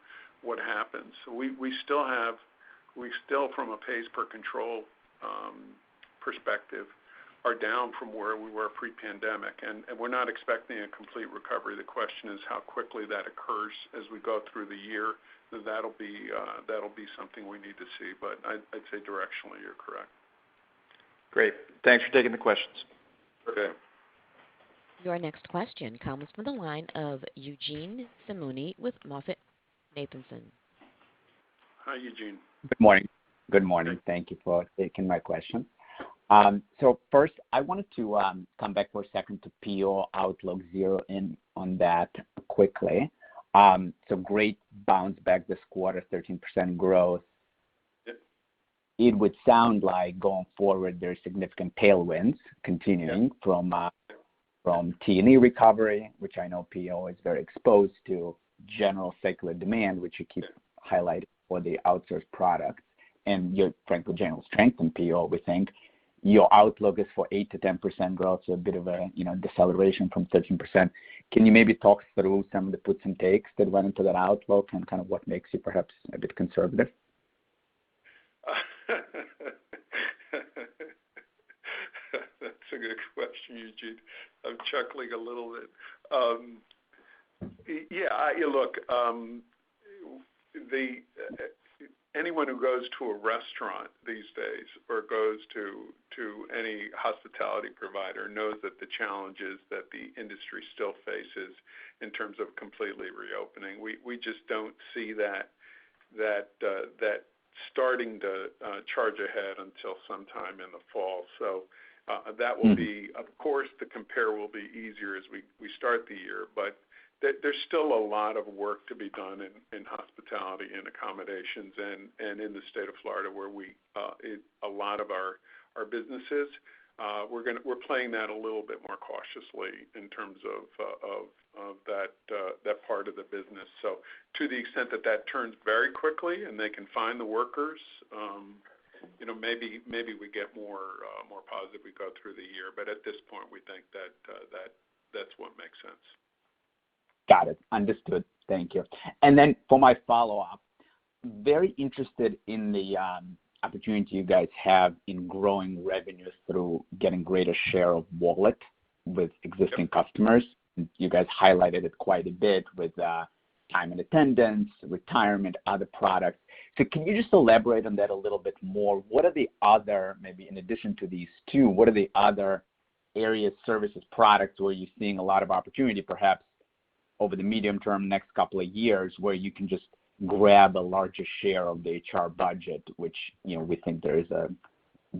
what happens. So we still from a pays per control perspective are down from where we were pre-pandemic, and we're not expecting a complete recovery. The question is how quickly that occurs as we go through the year. That'll be something we need to see, but I'd say directionally you're correct. Great. Thanks for taking the questions. Okay. Your next question comes from the line of Eugene Simuni with MoffettNathanson. Hi, Eugene. Good morning. Good morning. Thank you for taking my question. So first, I wanted to come back for a second to PEO outlook, zero in on that quickly. So great bounce back this quarter, 13% growth. Yep. It would sound like going forward there's significant tailwinds continuing from T&E recovery, which I know PEO is very exposed to, general secular demand, which you keep highlighting for the outsourced products, and your frankly general strength in PEO, we think. Your outlook is for 8 to 10% growth, so a bit of a deceleration from 13%. Can you maybe talk through some of the puts and takes that went into that outlook and kind of what makes you perhaps a bit conservative? That's a good question, Eugene. I'm chuckling a little bit. Anyone who goes to a restaurant these days or goes to any hospitality provider knows that the challenges that the industry still faces in terms of completely reopening. We just don't see that starting to charge ahead until sometime in the fall. So that will be, of course, the compare will be easier as we start the year, but there's still a lot of work to be done in hospitality and accommodations and in the state of Florida where a lot of our businesses, we're playing that a little bit more cautiously in terms of that part of the business. So to the extent that turns very quickly and they can find the workers, maybe we get more positive we go through the year. But at this point, we think that that's what makes sense. Got it. Understood. Thank you. And then for my follow-up, very interested in the opportunity you guys have in growing revenue through getting greater share of wallet with existing customers. You guys highlighted it quite a bit with time and attendance, retirement, other products. So can you just elaborate on that a little bit more? What are the other, maybe in addition to these two, what are the other areas, services, products where you're seeing a lot of opportunity, perhaps over the medium term, next couple of years, where you can just grab a larger share of the HR budget, which, we think there is a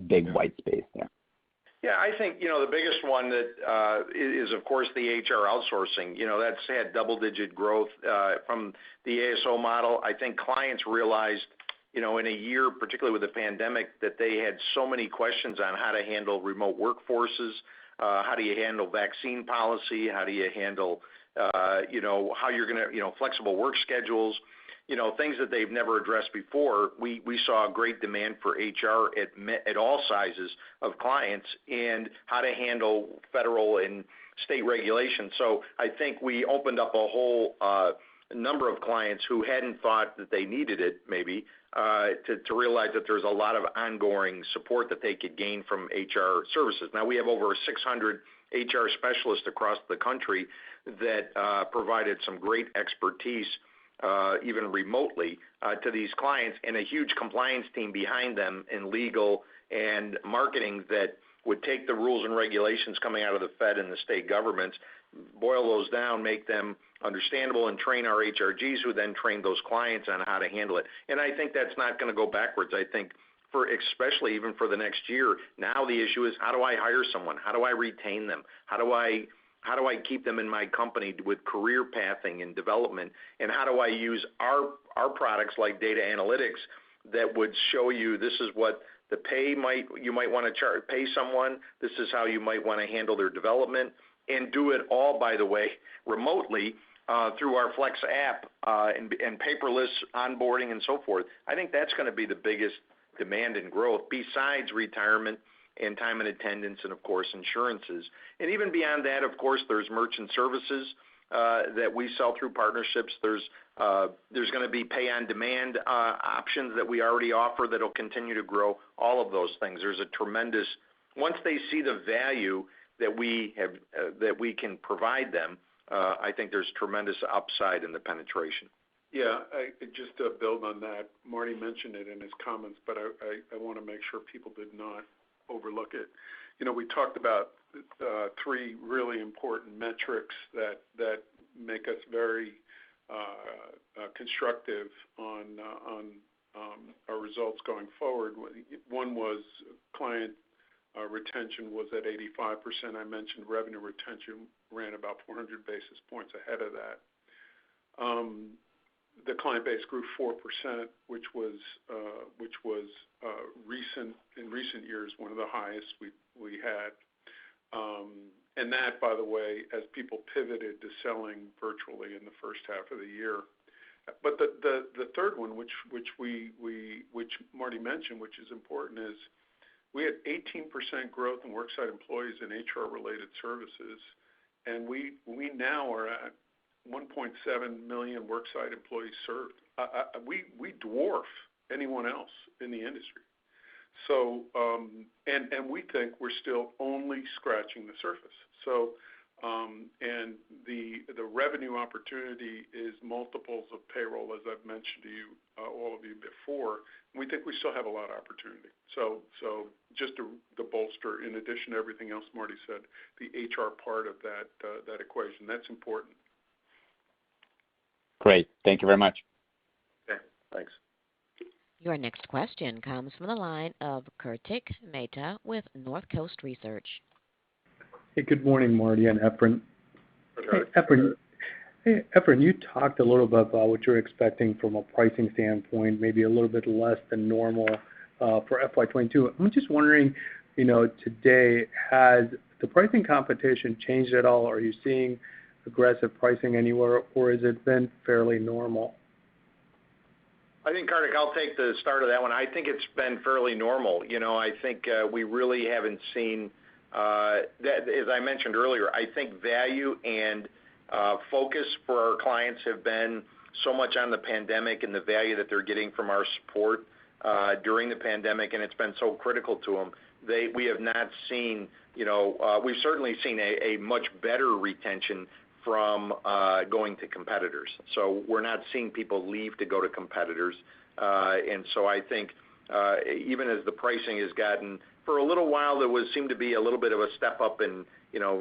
big white space there? Yeah, I think, the biggest one that is, of course, the HR outsourcing. That's had double-digit growth from the ASO model. I think clients realized, in a year, particularly with the pandemic, that they had so many questions on how to handle remote workforces, how do you handle vaccine policy, how do you handle, how you're going to, flexible work schedules, things that they've never addressed before. We saw a great demand for HR at all sizes of clients and how to handle federal and state regulations. So I think we opened up a whole number of clients who hadn't thought that they needed it, maybe, to realize that there's a lot of ongoing support that they could gain from HR services. Now, we have over 600 HR specialists across the country that provided some great expertise even remotely, to these clients, and a huge compliance team behind them in legal and marketing that would take the rules and regulations coming out of the Fed and the state governments, boil those down, make them understandable, and train our HRGs who then train those clients on how to handle it. And I think that's not going to go backwards. I think especially even for the next year, now the issue is, how do I hire someone? How do I retain them? How do I keep them in my company with career pathing and development? And how do I use our products like data analytics that would show you this is what the you might want to pay someone, this is how you might want to handle their development, and do it all, by the way, remotely through our Flex app and paperless onboarding and so forth. I think that's going to be the biggest demand and growth, besides retirement and time and attendance, and of course insurances. And even beyond that, of course, there's merchant services that we sell through partnerships. There's going to be pay on demand options that we already offer that will continue to grow. All of those things. There's a tremendous, once they see the value that we have that we can provide them, I think there's tremendous upside in the penetration. Yeah, just to build on that, Marty mentioned it in his comments, but I want to make sure people did not overlook it. We talked about three really important metrics that make us very constructive on our results going forward. One was client retention was at 85%. I mentioned revenue retention ran about 400 basis points ahead of that. The client base grew 4%, which was in recent years one of the highest we had. And that, by the way, as people pivoted to selling virtually in the first half of the year. But the third one, which Marty mentioned, which is important, is we had 18% growth in worksite employees in HR-related services, and we now are at 1.7 million worksite employees served. We dwarf anyone else in the industry. So, and we think we're still only scratching the surface. So, and the revenue opportunity is multiples of payroll, as I've mentioned to you, all of you before. We think we still have a lot of opportunity. So just to bolster, in addition to everything else Marty said, the HR part of that equation, that's important. Great. Thank you very much. Okay, thanks. Your next question comes from the line of Kartik Mehta with Northcoast Research. Hey, good morning, Marty and Efrain. Hey, Efrain, you talked a little bit about what you're expecting from a pricing standpoint, maybe a little bit less than normal for FY22. I'm just wondering, today, has the pricing competition changed at all? Are you seeing aggressive pricing anywhere, or has it been fairly normal? I think, Kartik, I'll take the start of that one. I think it's been fairly normal. I think we really haven't seen that, as I mentioned earlier, I think value and focus for our clients have been so much on the pandemic and the value that they're getting from our support during the pandemic, and it's been so critical to them. We have not seen, we've certainly seen a much better retention from going to competitors. So we're not seeing people leave to go to competitors. And so I think even as the pricing has gotten, for a little while there seemed to be a little bit of a step up in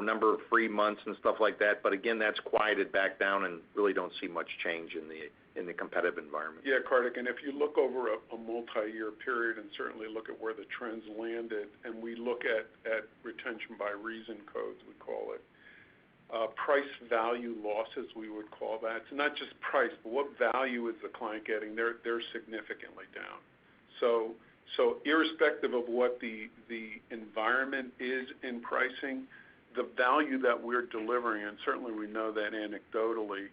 number of free months and stuff like that. But again, that's quieted back down, and really don't see much change in the competitive environment. Yeah, Kartik, and if you look over a multi-year period and certainly look at where the trends landed, and we look at retention by reason codes, we call it, price value losses, we would call that. So not just price, but what value is the client getting? They're significantly down. So irrespective of what the environment is in pricing, the value that we're delivering, and certainly we know that anecdotally,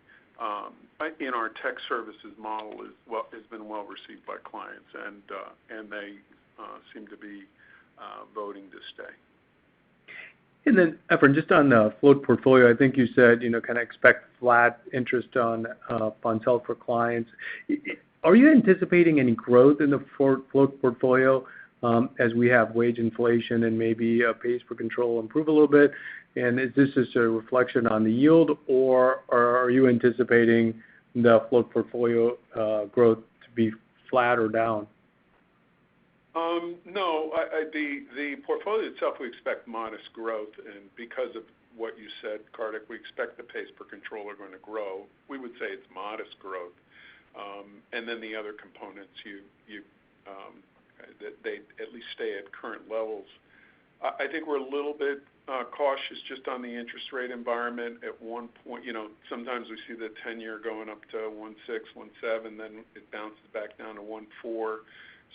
in our tech services model has been well received by clients, and they seem to be voting to stay. And then, Efrain, just on the float portfolio, I think you said, kind of expect flat interest on funds held for clients. Are you anticipating any growth in the float portfolio as we have wage inflation and maybe pays per control improve a little bit? And is this just a reflection on the yield, or are you anticipating the float portfolio growth to be flat or down? No, the portfolio itself, we expect modest growth, and because of what you said, Kartik, we expect the pays per control are going to grow. We would say it's modest growth, and then the other components, that they at least stay at current levels. I think we're a little bit cautious just on the interest rate environment. At one point, sometimes we see the 10-year going up to 1.6, 1.7, then it bounces back down to 1.4.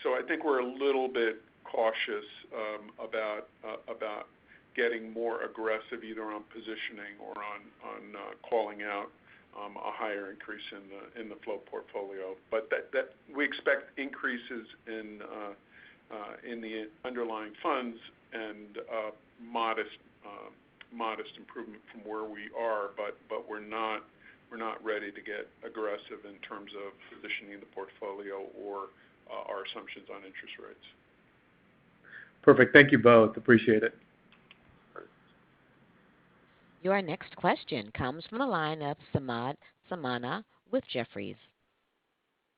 So I think we're a little bit cautious about getting more aggressive either on positioning or on calling out a higher increase in the float portfolio. But that we expect increases in the underlying funds and modest improvement from where we are, but we're not ready to get aggressive in terms of positioning the portfolio or our assumptions on interest rates. Perfect. Thank you both. Appreciate it. Your next question comes from the line of Samad Samana with Jefferies.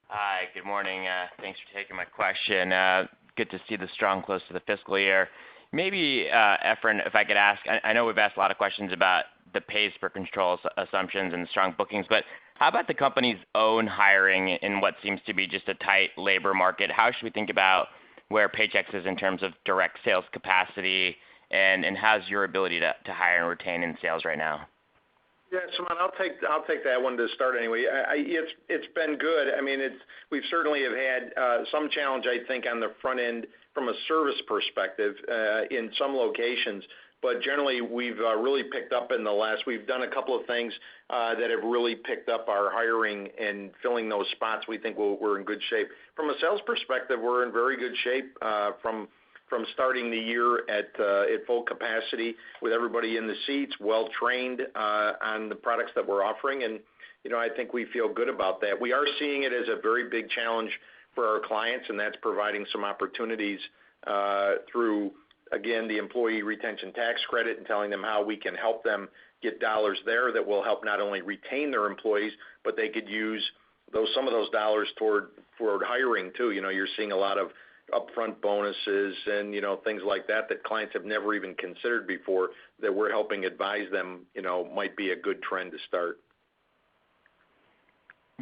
Hi, good morning. Thanks for taking my question. Good to see the strong close to the fiscal year. Maybe, Efrain, if I could ask, I know we've asked a lot of questions about the pays per control assumptions and strong bookings, but how about the company's own hiring in what seems to be just a tight labor market? How should we think about where Paychex is in terms of direct sales capacity, and how's your ability to hire and retain in sales right now? Yeah, Samad, I'll take that one to start anyway. It's been good. I mean, we've certainly have had some challenge, I think, on the front end from a service perspective in some locations. But generally, we've really picked up we've done a couple of things that have really picked up our hiring and filling those spots. We think we're in good shape. From a sales perspective, we're in very good shape from starting the year at full capacity with everybody in the seats, well trained on the products that we're offering. And, I think we feel good about that. We are seeing it as a very big challenge for our clients, and that's providing some opportunities through, again, the employee retention tax credit and telling them how we can help them get dollars there that will help not only retain their employees, but they could use some of those dollars toward hiring too. You're seeing a lot of upfront bonuses and, things like that clients have never even considered before that we're helping advise them, might be a good trend to start.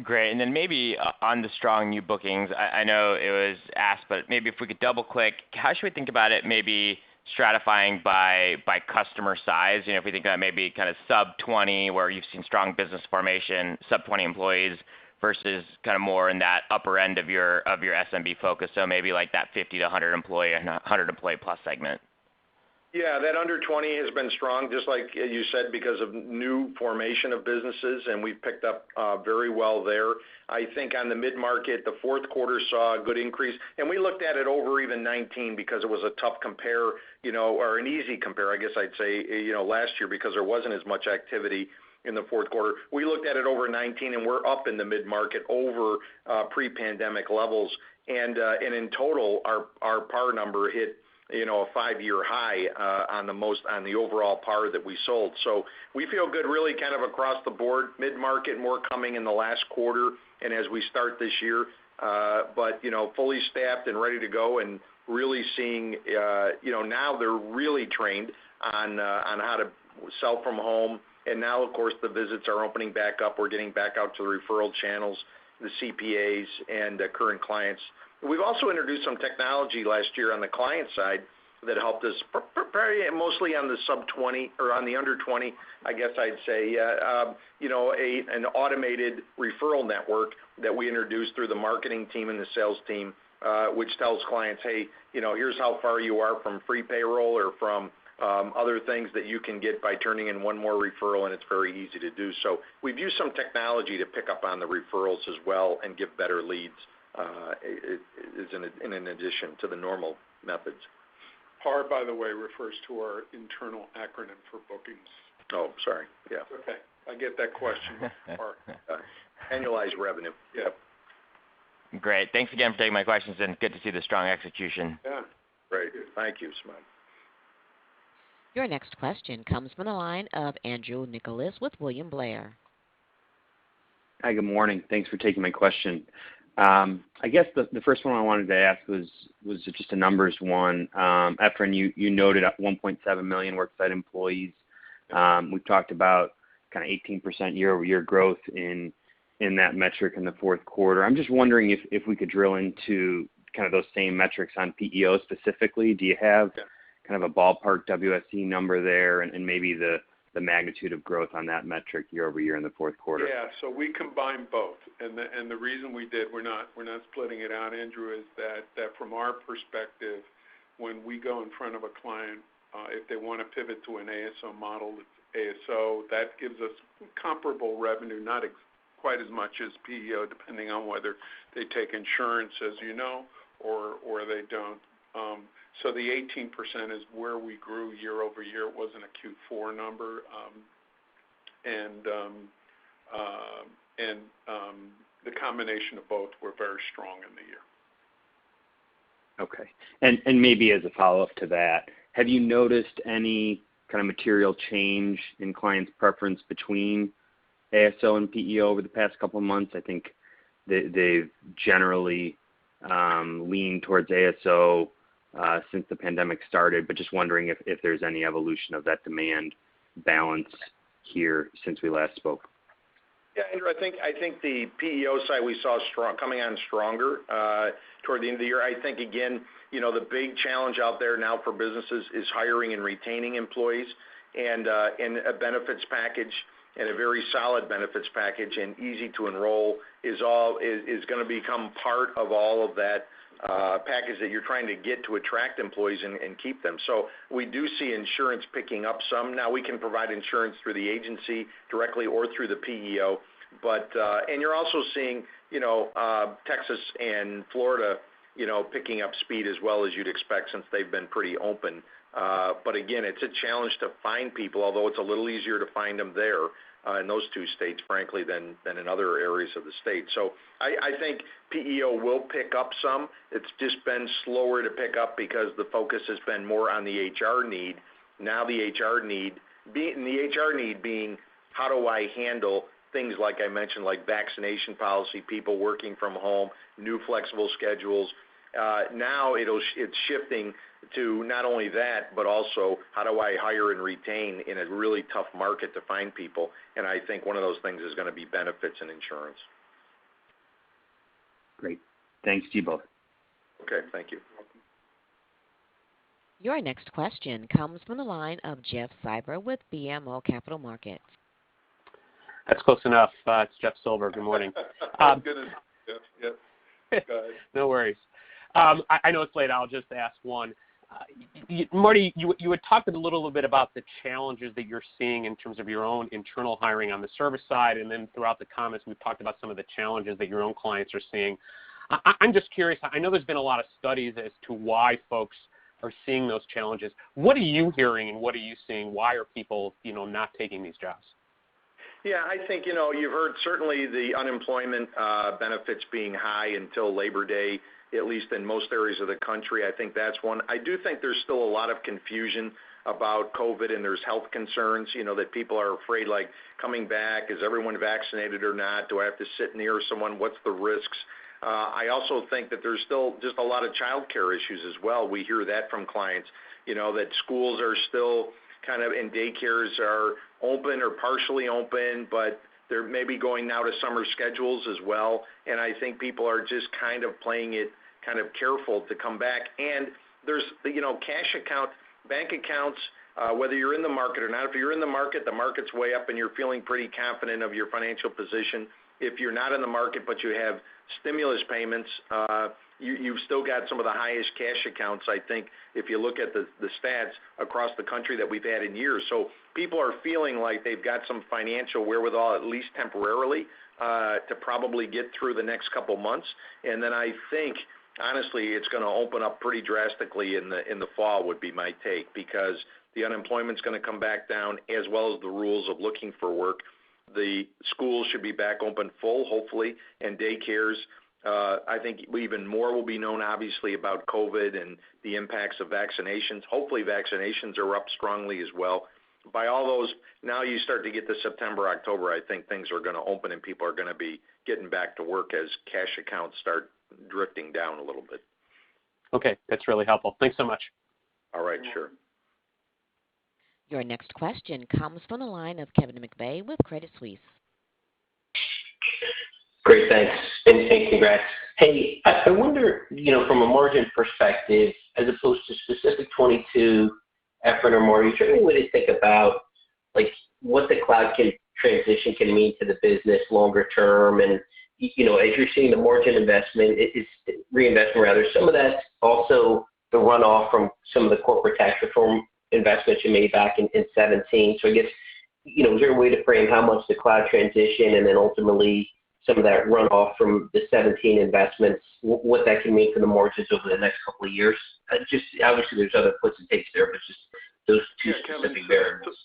Great. And then maybe on the strong new bookings, I know it was asked, but maybe if we could double click, how should we think about it maybe stratifying by customer size? If we think about maybe kind of sub 20 where you've seen strong business formation, sub 20 employees versus kind of more in that upper end of your SMB focus. So maybe like that 50 to 100 employee and 100 employee plus segment. Yeah, that under 20 has been strong, just like you said, because of new formation of businesses, and we've picked up very well there. I think on the mid-market, the fourth quarter saw a good increase, and we looked at it over even 19 because it was a tough compare, or an easy compare, I guess I'd say, last year because there wasn't as much activity in the fourth quarter. We looked at it over 19, and we're up in the mid-market over pre-pandemic levels, and in total, our par number hit a 5-year high on the overall par that we sold. So we feel good really kind of across the board, mid-market, more coming in the last quarter and as we start this year. But fully staffed and ready to go and really seeing, now they're really trained on how to sell from home. And now, of course, the visits are opening back up. We're getting back out to the referral channels, the CPAs, and current clients. We've also introduced some technology last year on the client side that helped us, mostly on the sub-20 or on the under 20, I guess I'd say, an automated referral network that we introduced through the marketing team and the sales team, which tells clients, hey, here's how far you are from free payroll or from other things that you can get by turning in one more referral, and it's very easy to do. So we've used some technology to pick up on the referrals as well and give better leads. In addition to the normal methods. PAR, by the way, refers to our internal acronym for bookings. Oh, sorry. Yeah. Okay. I get that question. PAR. Annualized revenue. Yep. Great. Thanks again for taking my questions, and good to see the strong execution. Yeah. Great. Thank you, Simon. Your next question comes from the line of Andrew Nicholas with William Blair. Hi, good morning. Thanks for taking my question. I guess the first one I wanted to ask was just a numbers one. Efrain, you noted at 1.7 million worksite employees. We've talked about kind of 18% year-over-year growth in that metric in the fourth quarter. I'm just wondering if we could drill into kind of those same metrics on PEO specifically. Do you have kind of a ballpark WSE number there and maybe the magnitude of growth on that metric year over year in the fourth quarter? Yeah, so we combine both, and the reason we did, we're not splitting it out, Andrew, is that from our perspective, when we go in front of a client, if they want to pivot to an ASO model, it's ASO, that gives us comparable revenue, not quite as much as PEO, depending on whether they take insurance, as you know, or they don't. So the 18% is where we grew year over year. It wasn't a Q4 number, and the combination of both were very strong in the year. Okay, and maybe as a follow-up to that, have you noticed any kind of material change in clients' preference between ASO and PEO over the past couple of months? I think they've generally leaned towards ASO since the pandemic started, but just wondering if there's any evolution of that demand balance here since we last spoke. Yeah, Andrew, I think the PEO side we saw coming on stronger toward the end of the year. I think again, the big challenge out there now for businesses is hiring and retaining employees, and a benefits package and a very solid benefits package and easy to enroll is going to become part of all of that package that you're trying to get to attract employees and keep them. So we do see insurance picking up some. Now we can provide insurance through the agency directly or through the PEO, but and you're also seeing Texas and Florida picking up speed as well as you'd expect since they've been pretty open. But again, it's a challenge to find people, although it's a little easier to find them there in those two states, frankly, than in other areas of the state. So I think PEO will pick up some. It's just been slower to pick up because the focus has been more on the HR need. Now the HR need being how do I handle things like I mentioned, like vaccination policy, people working from home, new flexible schedules. Now it's shifting to not only that, but also how do I hire and retain in a really tough market to find people. And I think one of those things is going to be benefits and insurance. Great. Thanks to you both. Okay, thank you. Your next question comes from the line of Jeff Silber with BMO Capital Markets. That's close enough. It's Jeff Silber. Good morning. Good. Yep. Go ahead. No worries. I know it's late. I'll just ask one. Marty, you had talked a little bit about the challenges that you're seeing in terms of your own internal hiring on the service side, and then throughout the comments, we've talked about some of the challenges that your own clients are seeing. I'm just curious. I know there's been a lot of studies as to why folks are seeing those challenges. What are you hearing and what are you seeing? Why are people, not taking these jobs? Yeah, I think, you've heard certainly the unemployment benefits being high until Labor Day, at least in most areas of the country. I think that's one. I do think there's still a lot of confusion about COVID, and there's health concerns, that people are afraid, like coming back, is everyone vaccinated or not? Do I have to sit near someone? What's the risks? I also think that there's still just a lot of child care issues as well. We hear that from clients, that schools are still kind of, and daycares are open or partially open, but they're maybe going now to summer schedules as well. And I think people are just kind of playing it kind of careful to come back. And there's, cash account, bank accounts, whether you're in the market or not. If you're in the market's way up and you're feeling pretty confident of your financial position. If you're not in the market but you have stimulus payments, you've still got some of the highest cash accounts, I think, if you look at the stats across the country that we've had in years. So people are feeling like they've got some financial wherewithal, at least temporarily, to probably get through the next couple months. And then I think, honestly, it's going to open up pretty drastically in the fall would be my take, because the unemployment's going to come back down, as well as the rules of looking for work. The schools should be back open full, hopefully, and daycares. I think even more will be known, obviously, about COVID and the impacts of vaccinations. Hopefully vaccinations are up strongly as well. By all those, now you start to get to September, October, I think things are going to open and people are going to be getting back to work as cash accounts start drifting down a little bit. Okay, that's really helpful. Thanks so much. All right, sure. Your next question comes from the line of Kevin McVeigh with Credit Suisse. Great, thanks, and congrats. Hey, I wonder, from a margin perspective, as opposed to specific 22, Efrain or Marty, is there any way to think about, what the cloud transition can mean to the business longer term? And, as you're seeing the margin reinvestment rather, some of that's also the runoff from some of the corporate tax reform investments you made back in 17. So I guess, is there a way to frame how much the cloud transition and then ultimately some of that runoff from the 17 investments, what that can mean for the margins over the next couple of years? Just obviously there's other puts and takes there, but just those two specific variables.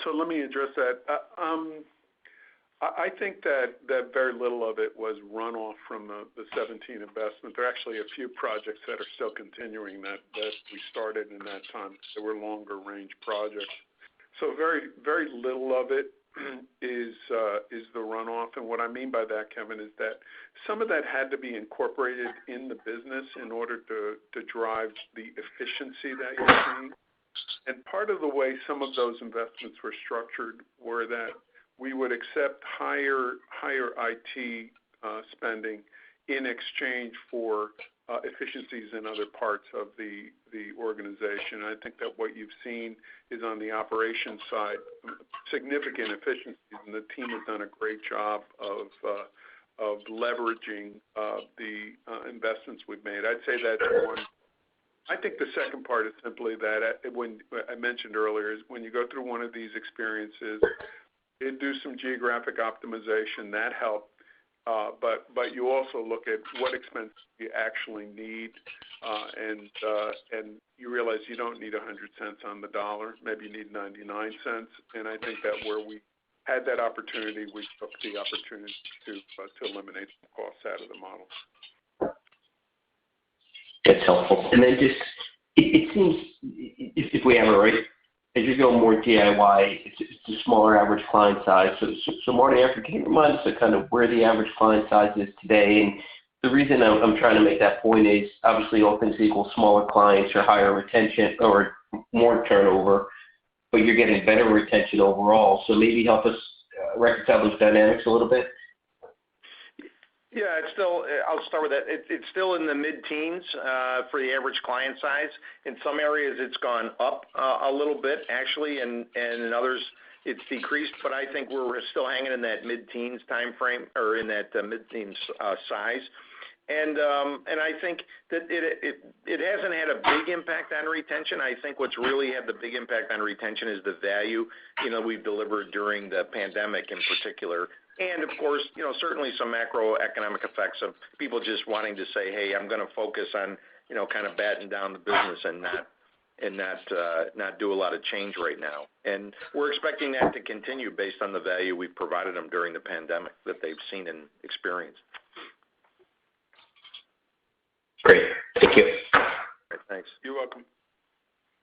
So let me address that. I think that very little of it was runoff from the 17 investment. There are actually a few projects that are still continuing that we started in that time. They were longer range projects. So very, very little of it is the runoff. And what I mean by that, Kevin, is that some of that had to be incorporated in the business in order to drive the efficiency that you're seeing. And part of the way some of those investments were structured were that we would accept higher IT spending in exchange for efficiencies in other parts of the organization. I think that what you've seen is on the operations side, significant efficiencies, and the team has done a great job of leveraging the investments we've made. I'd say that's one. I think the second part is simply that when I mentioned earlier is when you go through one of these experiences, and do some geographic optimization, that helped. But you also look at what expenses you actually need, and you realize you don't need 100 cents on the dollar. Maybe you need 99 cents. And I think that where we had that opportunity, we took the opportunity to eliminate some costs out of the model. That's helpful. And then just it seems if we have it right, as you go more DIY, it's a smaller average client size. So Marty, Efrain, can you remind us of kind of where the average client size is today? And the reason I'm trying to make that point is obviously all things equal, smaller clients are higher retention or more turnover, but you're getting better retention overall. So maybe help us reconcile those dynamics a little bit. Yeah, it's still. I'll start with that. It's still in the mid-teens for the average client size. In some areas, it's gone up a little bit, actually, and in others, it's decreased. But I think we're still hanging in that mid-teens time frame, or in that mid-teens size. And I think that it hasn't had a big impact on retention. I think what's really had the big impact on retention is the value, we've delivered during the pandemic in particular. And of course, certainly some macroeconomic effects of people just wanting to say, hey, I'm going to focus on, kind of batten down the business and not do a lot of change right now. And we're expecting that to continue based on the value we've provided them during the pandemic that they've seen and experienced. Great. Thank you. All right, thanks. You're welcome.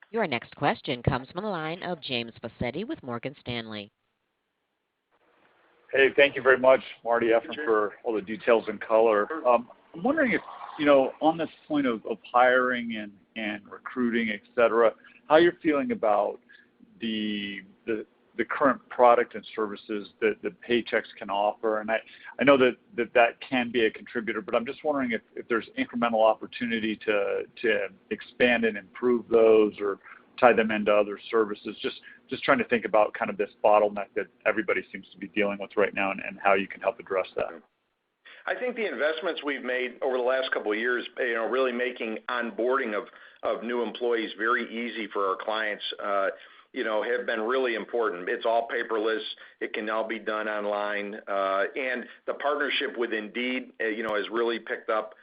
Your next question comes from the line of James Faucetti with Morgan Stanley. Hey, thank you very much, Marty, Efrain, for all the details and color. I'm wondering if, on this point of hiring and recruiting, et cetera, how you're feeling about the current product and services that Paychex can offer. And I know that can be a contributor, but I'm just wondering if there's incremental opportunity to expand and improve those or tie them into other services. Just trying to think about kind of this bottleneck that everybody seems to be dealing with right now and how you can help address that. I think the investments we've made over the last couple of years, really making onboarding of new employees very easy for our clients, have been really important. It's all paperless. It can now be done online. And the partnership with Indeed, has really picked up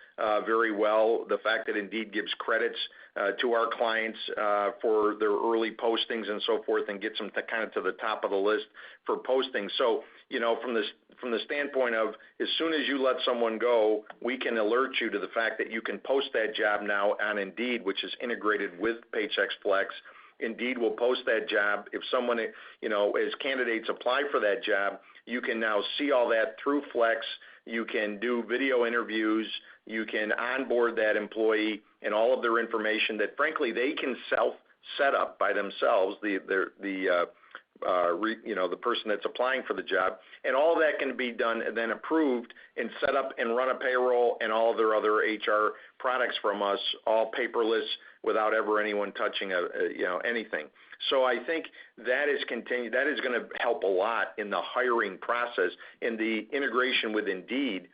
very well. The fact that Indeed gives credits to our clients for their early postings and so forth and gets them to kind of to the top of the list for postings. So, from the standpoint of as soon as you let someone go, we can alert you to the fact that you can post that job now on Indeed, which is integrated with Paychex Flex. Indeed will post that job. If someone, as candidates apply for that job, you can now see all that through Flex. You can do video interviews. You can onboard that employee and all of their information that, frankly, they can self-set up by themselves, the person that's applying for the job. And all of that can be done and then approved and set up and run a payroll and all of their other HR products from us, all paperless without ever anyone touching anything. So I think that is continued. That is going to help a lot in the hiring process, and the integration with Indeed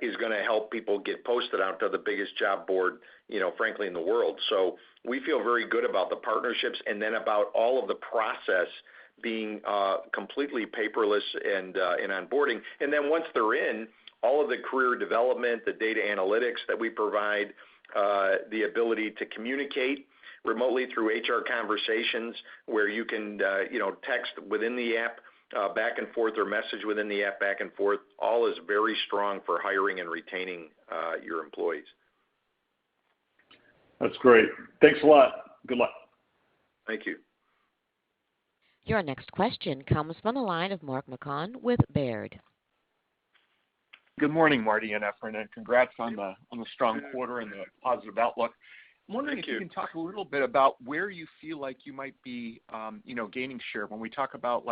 is going to help people get posted out to the biggest job board, frankly, in the world. So we feel very good about the partnerships and then about all of the process being completely paperless and onboarding. And then once they're in, all of the career development, the data analytics that we provide, the ability to communicate remotely through HR conversations where you can, text within the app back and forth or message within the app back and forth, all is very strong for hiring and retaining your employees. That's great. Thanks a lot. Good luck. Thank you. Your next question comes from the line of Mark Marcon with Baird. Good morning, Marty and Efrain, and congrats on the strong quarter and the positive outlook. I'm wondering if you can talk a little bit about where you feel like you might be, gaining share. When we talk about,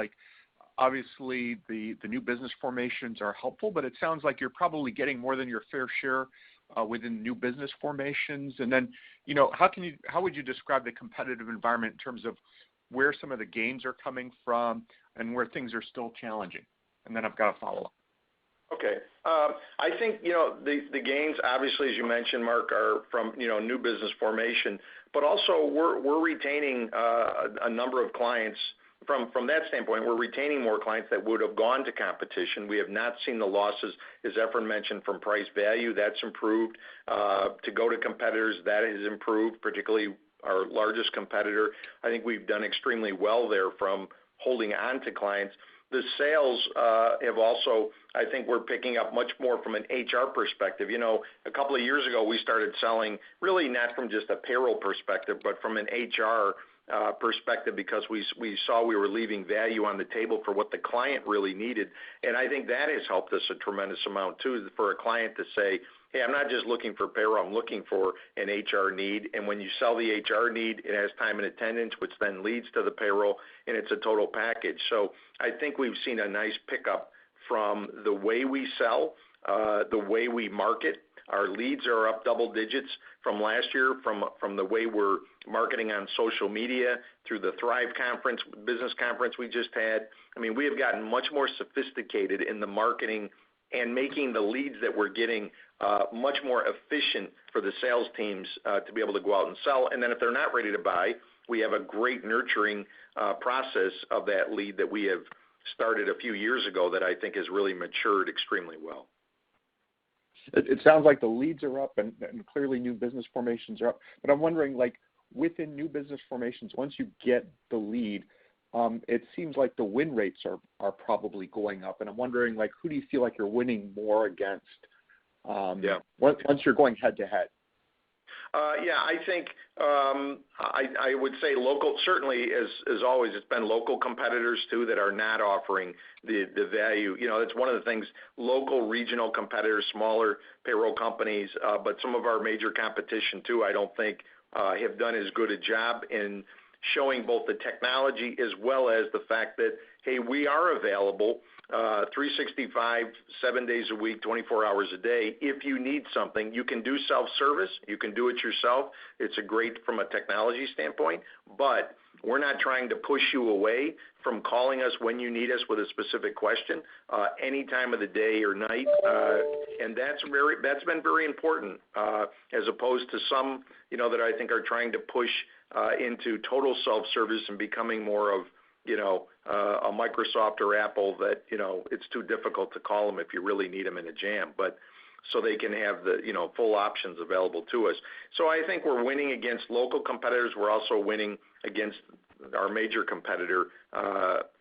obviously the new business formations are helpful, but it sounds like you're probably getting more than your fair share within new business formations. And then, how would you describe the competitive environment in terms of where some of the gains are coming from and where things are still challenging? And then I've got a follow-up. Okay. I think, the gains, obviously, as you mentioned, Mark, are from, new business formation, but also we're retaining a number of clients. From that standpoint, we're retaining more clients that would have gone to competition. We have not seen the losses, as Efrain mentioned, from price value. That's improved. To go to competitors, that has improved, particularly our largest competitor. I think we've done extremely well there from holding on to clients. The sales have also, I think we're picking up much more from an HR perspective. A couple of years ago, we started selling really not from just a payroll perspective, but from an HR perspective because we saw we were leaving value on the table for what the client really needed. And I think that has helped us a tremendous amount, too, for a client to say, hey, I'm not just looking for payroll, I'm looking for an HR need. And when you sell the HR need, it has time and attendance, which then leads to the payroll, and it's a total package. So I think we've seen a nice pickup from the way we sell, the way we market. Our leads are up double digits from last year from the way we're marketing on social media through the Thrive business conference we just had. I mean, we have gotten much more sophisticated in the marketing and making the leads that we're getting much more efficient for the sales teams to be able to go out and sell. And then if they're not ready to buy, we have a great nurturing process of that lead that we have started a few years ago that I think has really matured extremely well. It sounds like the leads are up and clearly new business formations are up. But I'm wondering, like, within new business formations, once you get the lead, it seems like the win rates are probably going up. And I'm wondering, like, who do you feel like you're winning more against once you're going head-to-head? I think I would say local, certainly as always, it's been local competitors too that are not offering the value. You know, it's one of the things, local regional competitors, smaller payroll companies, but some of our major competition too, I don't think have done as good a job in showing both the technology as well as the fact that, hey, we are available 365, 7 days a week, 24 hours a day. If you need something, you can do self-service. You can do it yourself. It's a great from a technology standpoint, but we're not trying to push you away from calling us when you need us with a specific question, any time of the day or night. And that's been very important, as opposed to some, you know, that I think are trying to push into total self-service and becoming more of, you know, a Microsoft or Apple that, you know, it's too difficult to call them if you really need them in a jam, but so they can have the, you know, full options available to us. So I think we're winning against local competitors. We're also winning against our major competitor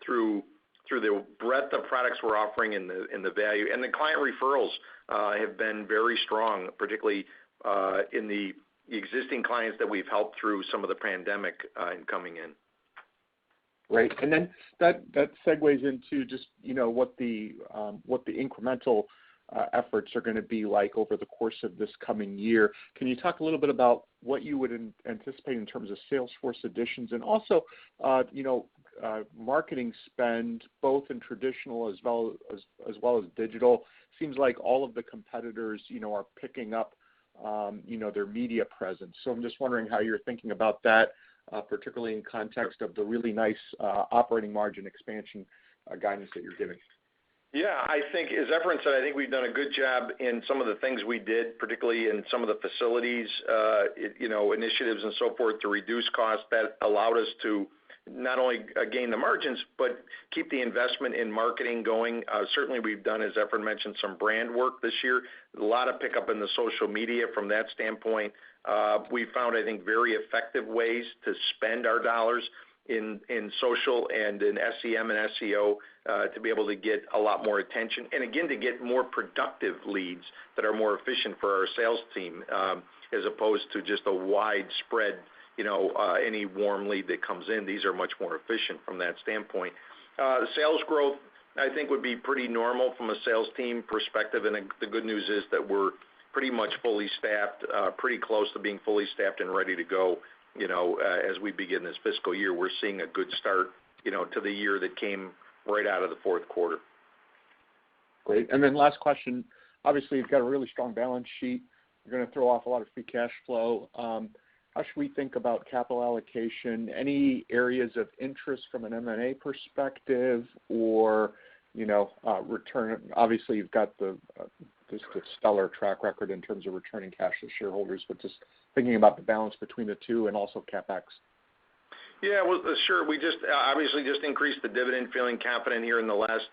through the breadth of products we're offering and the value. And the client referrals have been very strong, particularly in the existing clients that we've helped through some of the pandemic and coming in. Right. And then that segues into just, you know, what the incremental efforts are going to be like over the course of this coming year. Can you talk a little bit about what you would anticipate in terms of sales force additions and also, you know, marketing spend, both in traditional as well as digital? Seems like all of the competitors, you know, are picking up, you know, their media presence. So I'm just wondering how you're thinking about that, particularly in context of the really nice operating margin expansion guidance that you're giving. Yeah, I think, as Efrain said, I think we've done a good job in some of the things we did, particularly in some of the facilities, you know, initiatives and so forth to reduce costs that allowed us to not only gain the margins, but keep the investment in marketing going. Certainly we've done, as Efrain mentioned, some brand work this year, a lot of pickup in the social media from that standpoint. We found, I think, very effective ways to spend our dollars in social and in SEM and SEO to be able to get a lot more attention and again to get more productive leads that are more efficient for our sales team as opposed to just a widespread, you know, any warm lead that comes in. These are much more efficient from that standpoint. Sales growth, I think, would be pretty normal from a sales team perspective, and the good news is that we're pretty much fully staffed, pretty close to being fully staffed and ready to go. You know, as we begin this fiscal year, we're seeing a good start, you know, to the year that came right out of the fourth quarter. Great. And then last question, obviously you've got a really strong balance sheet. You're going to throw off a lot of free cash flow. How should we think about capital allocation? Any areas of interest from an M&A perspective or, you know, return? Obviously you've got just a stellar track record in terms of returning cash to shareholders, but just thinking about the balance between the two and also CapEx. Yeah, well, sure. We just obviously just increased the dividend, feeling confident here in the last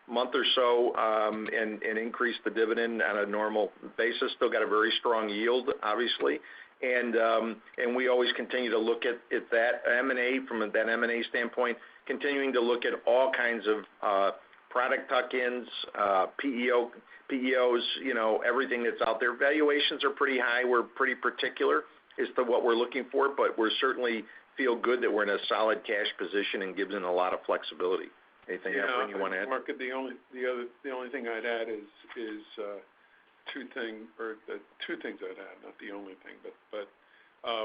month or so, and increased the dividend on a normal basis. Still got a very strong yield, obviously, and we always continue to look at that M&A from that M&A standpoint, continuing to look at all kinds of product tuck-ins, PEOs, you know, everything that's out there. Valuations are pretty high. We're pretty particular as to what we're looking for, but we're certainly feel good that we're in a solid cash position and gives them a lot of flexibility. Anything else you want to add? Mark, the only thing I'd add is two things I'd add, not the only thing, but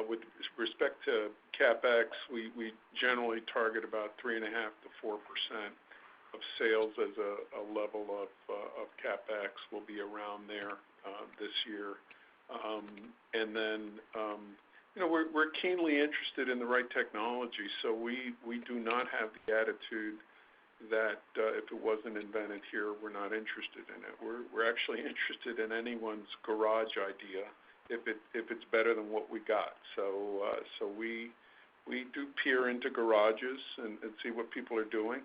with respect to CapEx, we generally target about 3.5% to 4% of sales as a level of CapEx. Will be around there this year, and then you know, we're keenly interested in the right technology, so we do not have the attitude that if it wasn't invented here, we're not interested in it. We're actually interested in anyone's garage idea if it's better than what we got. So we do peer into garages and see what people are doing.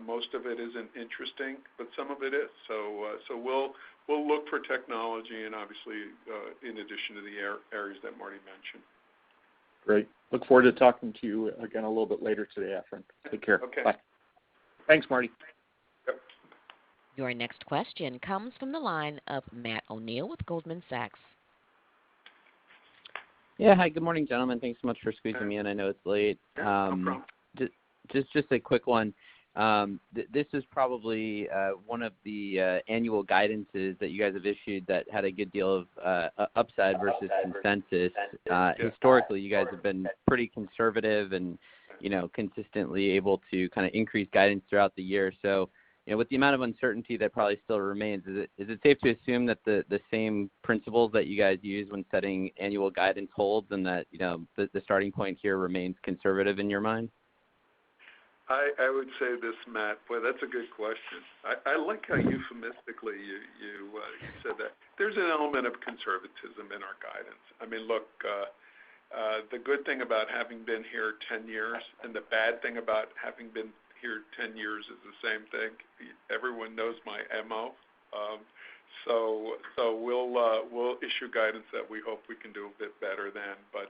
Most of it isn't interesting, but some of it is. So we'll look for technology, and obviously in addition to the areas that Marty mentioned. Great. Look forward to talking to you again a little bit later today, Efren. Take care. Okay. Bye. Thanks, Marty. Yep. Your next question comes from the line of Matt O'Neill with Goldman Sachs. Yeah. Hi. Good morning, gentlemen. Thanks so much for squeezing me in. I know it's late. No problem. Just a quick one. This is probably one of the annual guidances that you guys have issued that had a good deal of upside versus consensus. Historically, you guys have been pretty conservative and, consistently able to kind of increase guidance throughout the year. So, with the amount of uncertainty that probably still remains, is it safe to assume that the same principles that you guys use when setting annual guidance holds, and that the starting point here remains conservative in your mind? I would say this, Matt. Boy, that's a good question. I like how euphemistically you said that. There's an element of conservatism in our guidance. I mean, look, the good thing about having been here 10 years and the bad thing about having been here 10 years is the same thing. Everyone knows my MO. So we'll issue guidance that we hope we can do a bit better than, but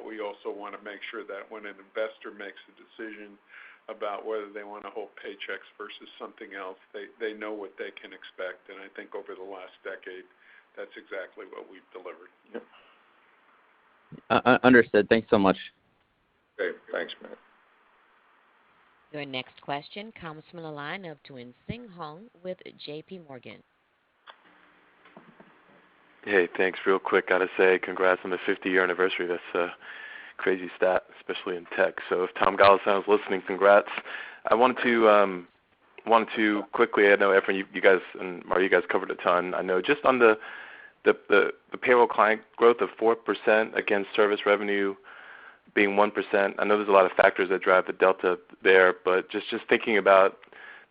we also want to make sure that when an investor makes a decision about whether they want to hold Paychex versus something else, they know what they can expect. And I think over the last decade, that's exactly what we've delivered. Yep. Understood. Thanks so much. Okay. Thanks, Matt. Your next question comes from the line of Tien-Tsin Huang with J.P. Morgan. Hey, thanks. Real quick, got to say congrats on the 50-year anniversary. That's a crazy stat, especially in tech. So if Tom Golisano is listening, congrats. I wanted to quickly, I know, Efren, you guys and Marty, you guys covered a ton. I know just on the payroll client growth of 4% against service revenue being 1%. I know there's a lot of factors that drive the delta there, but just thinking about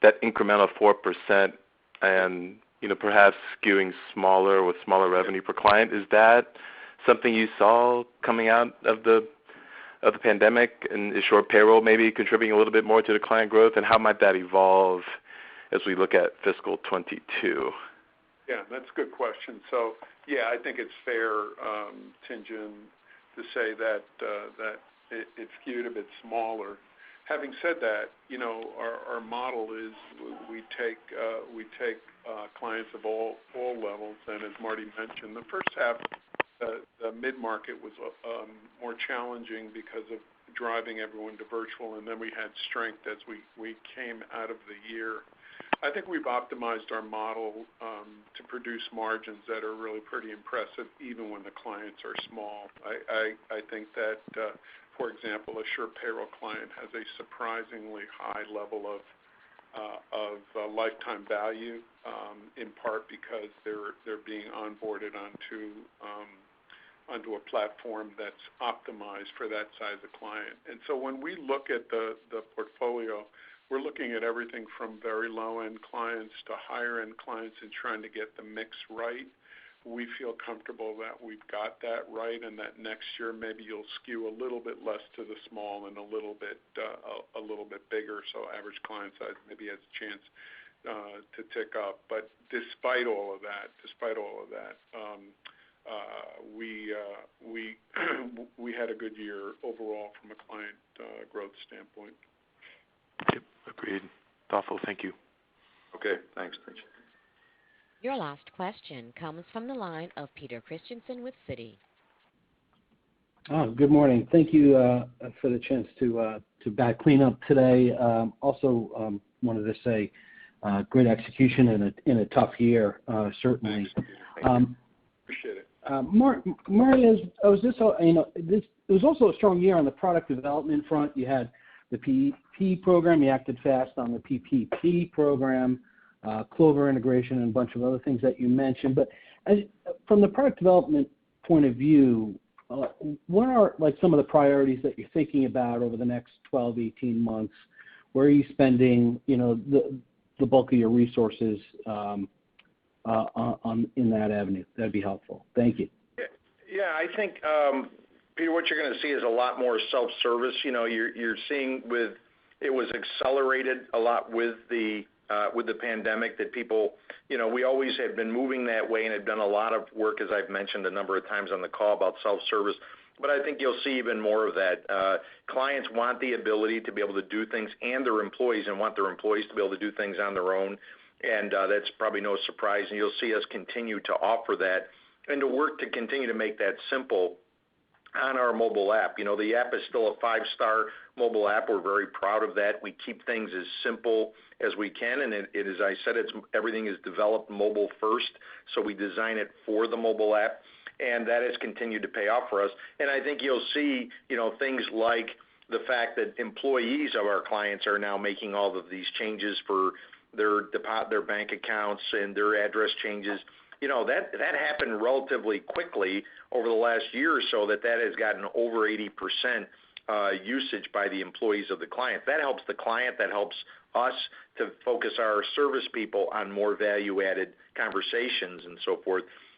that incremental 4% and perhaps skewing smaller with smaller revenue per client, is that something you saw coming out of the pandemic, and is short payroll maybe contributing a little bit more to the client growth, and how might that evolve as we look at fiscal 22? Yeah, that's a good question. So, yeah, I think it's fair, Tien-Tsin, to say that it's skewed a bit smaller. Having said that, our model is we take clients of all levels, and as Marty mentioned, the first half, the mid-market was more challenging because of driving everyone to virtual, and then we had strength as we came out of the year. I think we've optimized our model to produce margins that are really pretty impressive, even when the clients are small. I think that, for example, a sure payroll client has a surprisingly high level of lifetime value, in part because they're being onboarded onto a platform that's optimized for that size of client. And so when we look at the portfolio, we're looking at everything from very low-end clients to higher-end clients and trying to get the mix right. We feel comfortable that we've got that right, and that next year maybe you'll skew a little bit less to the small and a little bit bigger, so average client size maybe has a chance to tick up. But despite all of that, we had a good year overall from a client growth standpoint. Yep, agreed. Thoughtful. Thank you. Okay, thanks. Your last question comes from the line of Peter Christensen with Citi. Good morning. Thank you for the chance to back clean up today. Also wanted to say great execution in a tough year, certainly. Appreciate it. Marty, it was also a strong year on the product development front. You had the PEP program, you acted fast on the PPP program, Clover integration, and a bunch of other things that you mentioned. But from the product development point of view, what are some of the priorities that you're thinking about over the next 12, 18 months where are you spending, the bulk of your resources in that avenue? That'd be helpful. Thank you. Yeah, I think, Peter, what you're going to see is a lot more self-service. You're seeing it was accelerated a lot with the pandemic that people, we always had been moving that way and have done a lot of work, as I've mentioned a number of times on the call, about self-service. But I think you'll see even more of that. Clients want the ability to be able to do things, and their employees, and want their employees to be able to do things on their own. And that's probably no surprise. And you'll see us continue to offer that and to work to continue to make that simple on our mobile app. The app is still a 5-star mobile app. We're very proud of that. We keep things as simple as we can, and it as I said, everything is developed mobile first, so we design it for the mobile app, and that has continued to pay off for us. And I think you'll see, things like the fact that employees of our clients are now making all of these changes for their bank accounts and their address changes. That happened relatively quickly over the last year or so, that has gotten over 80% usage by the employees of the client. That helps the client. That helps us to focus our service people on more value-added conversations and so forth.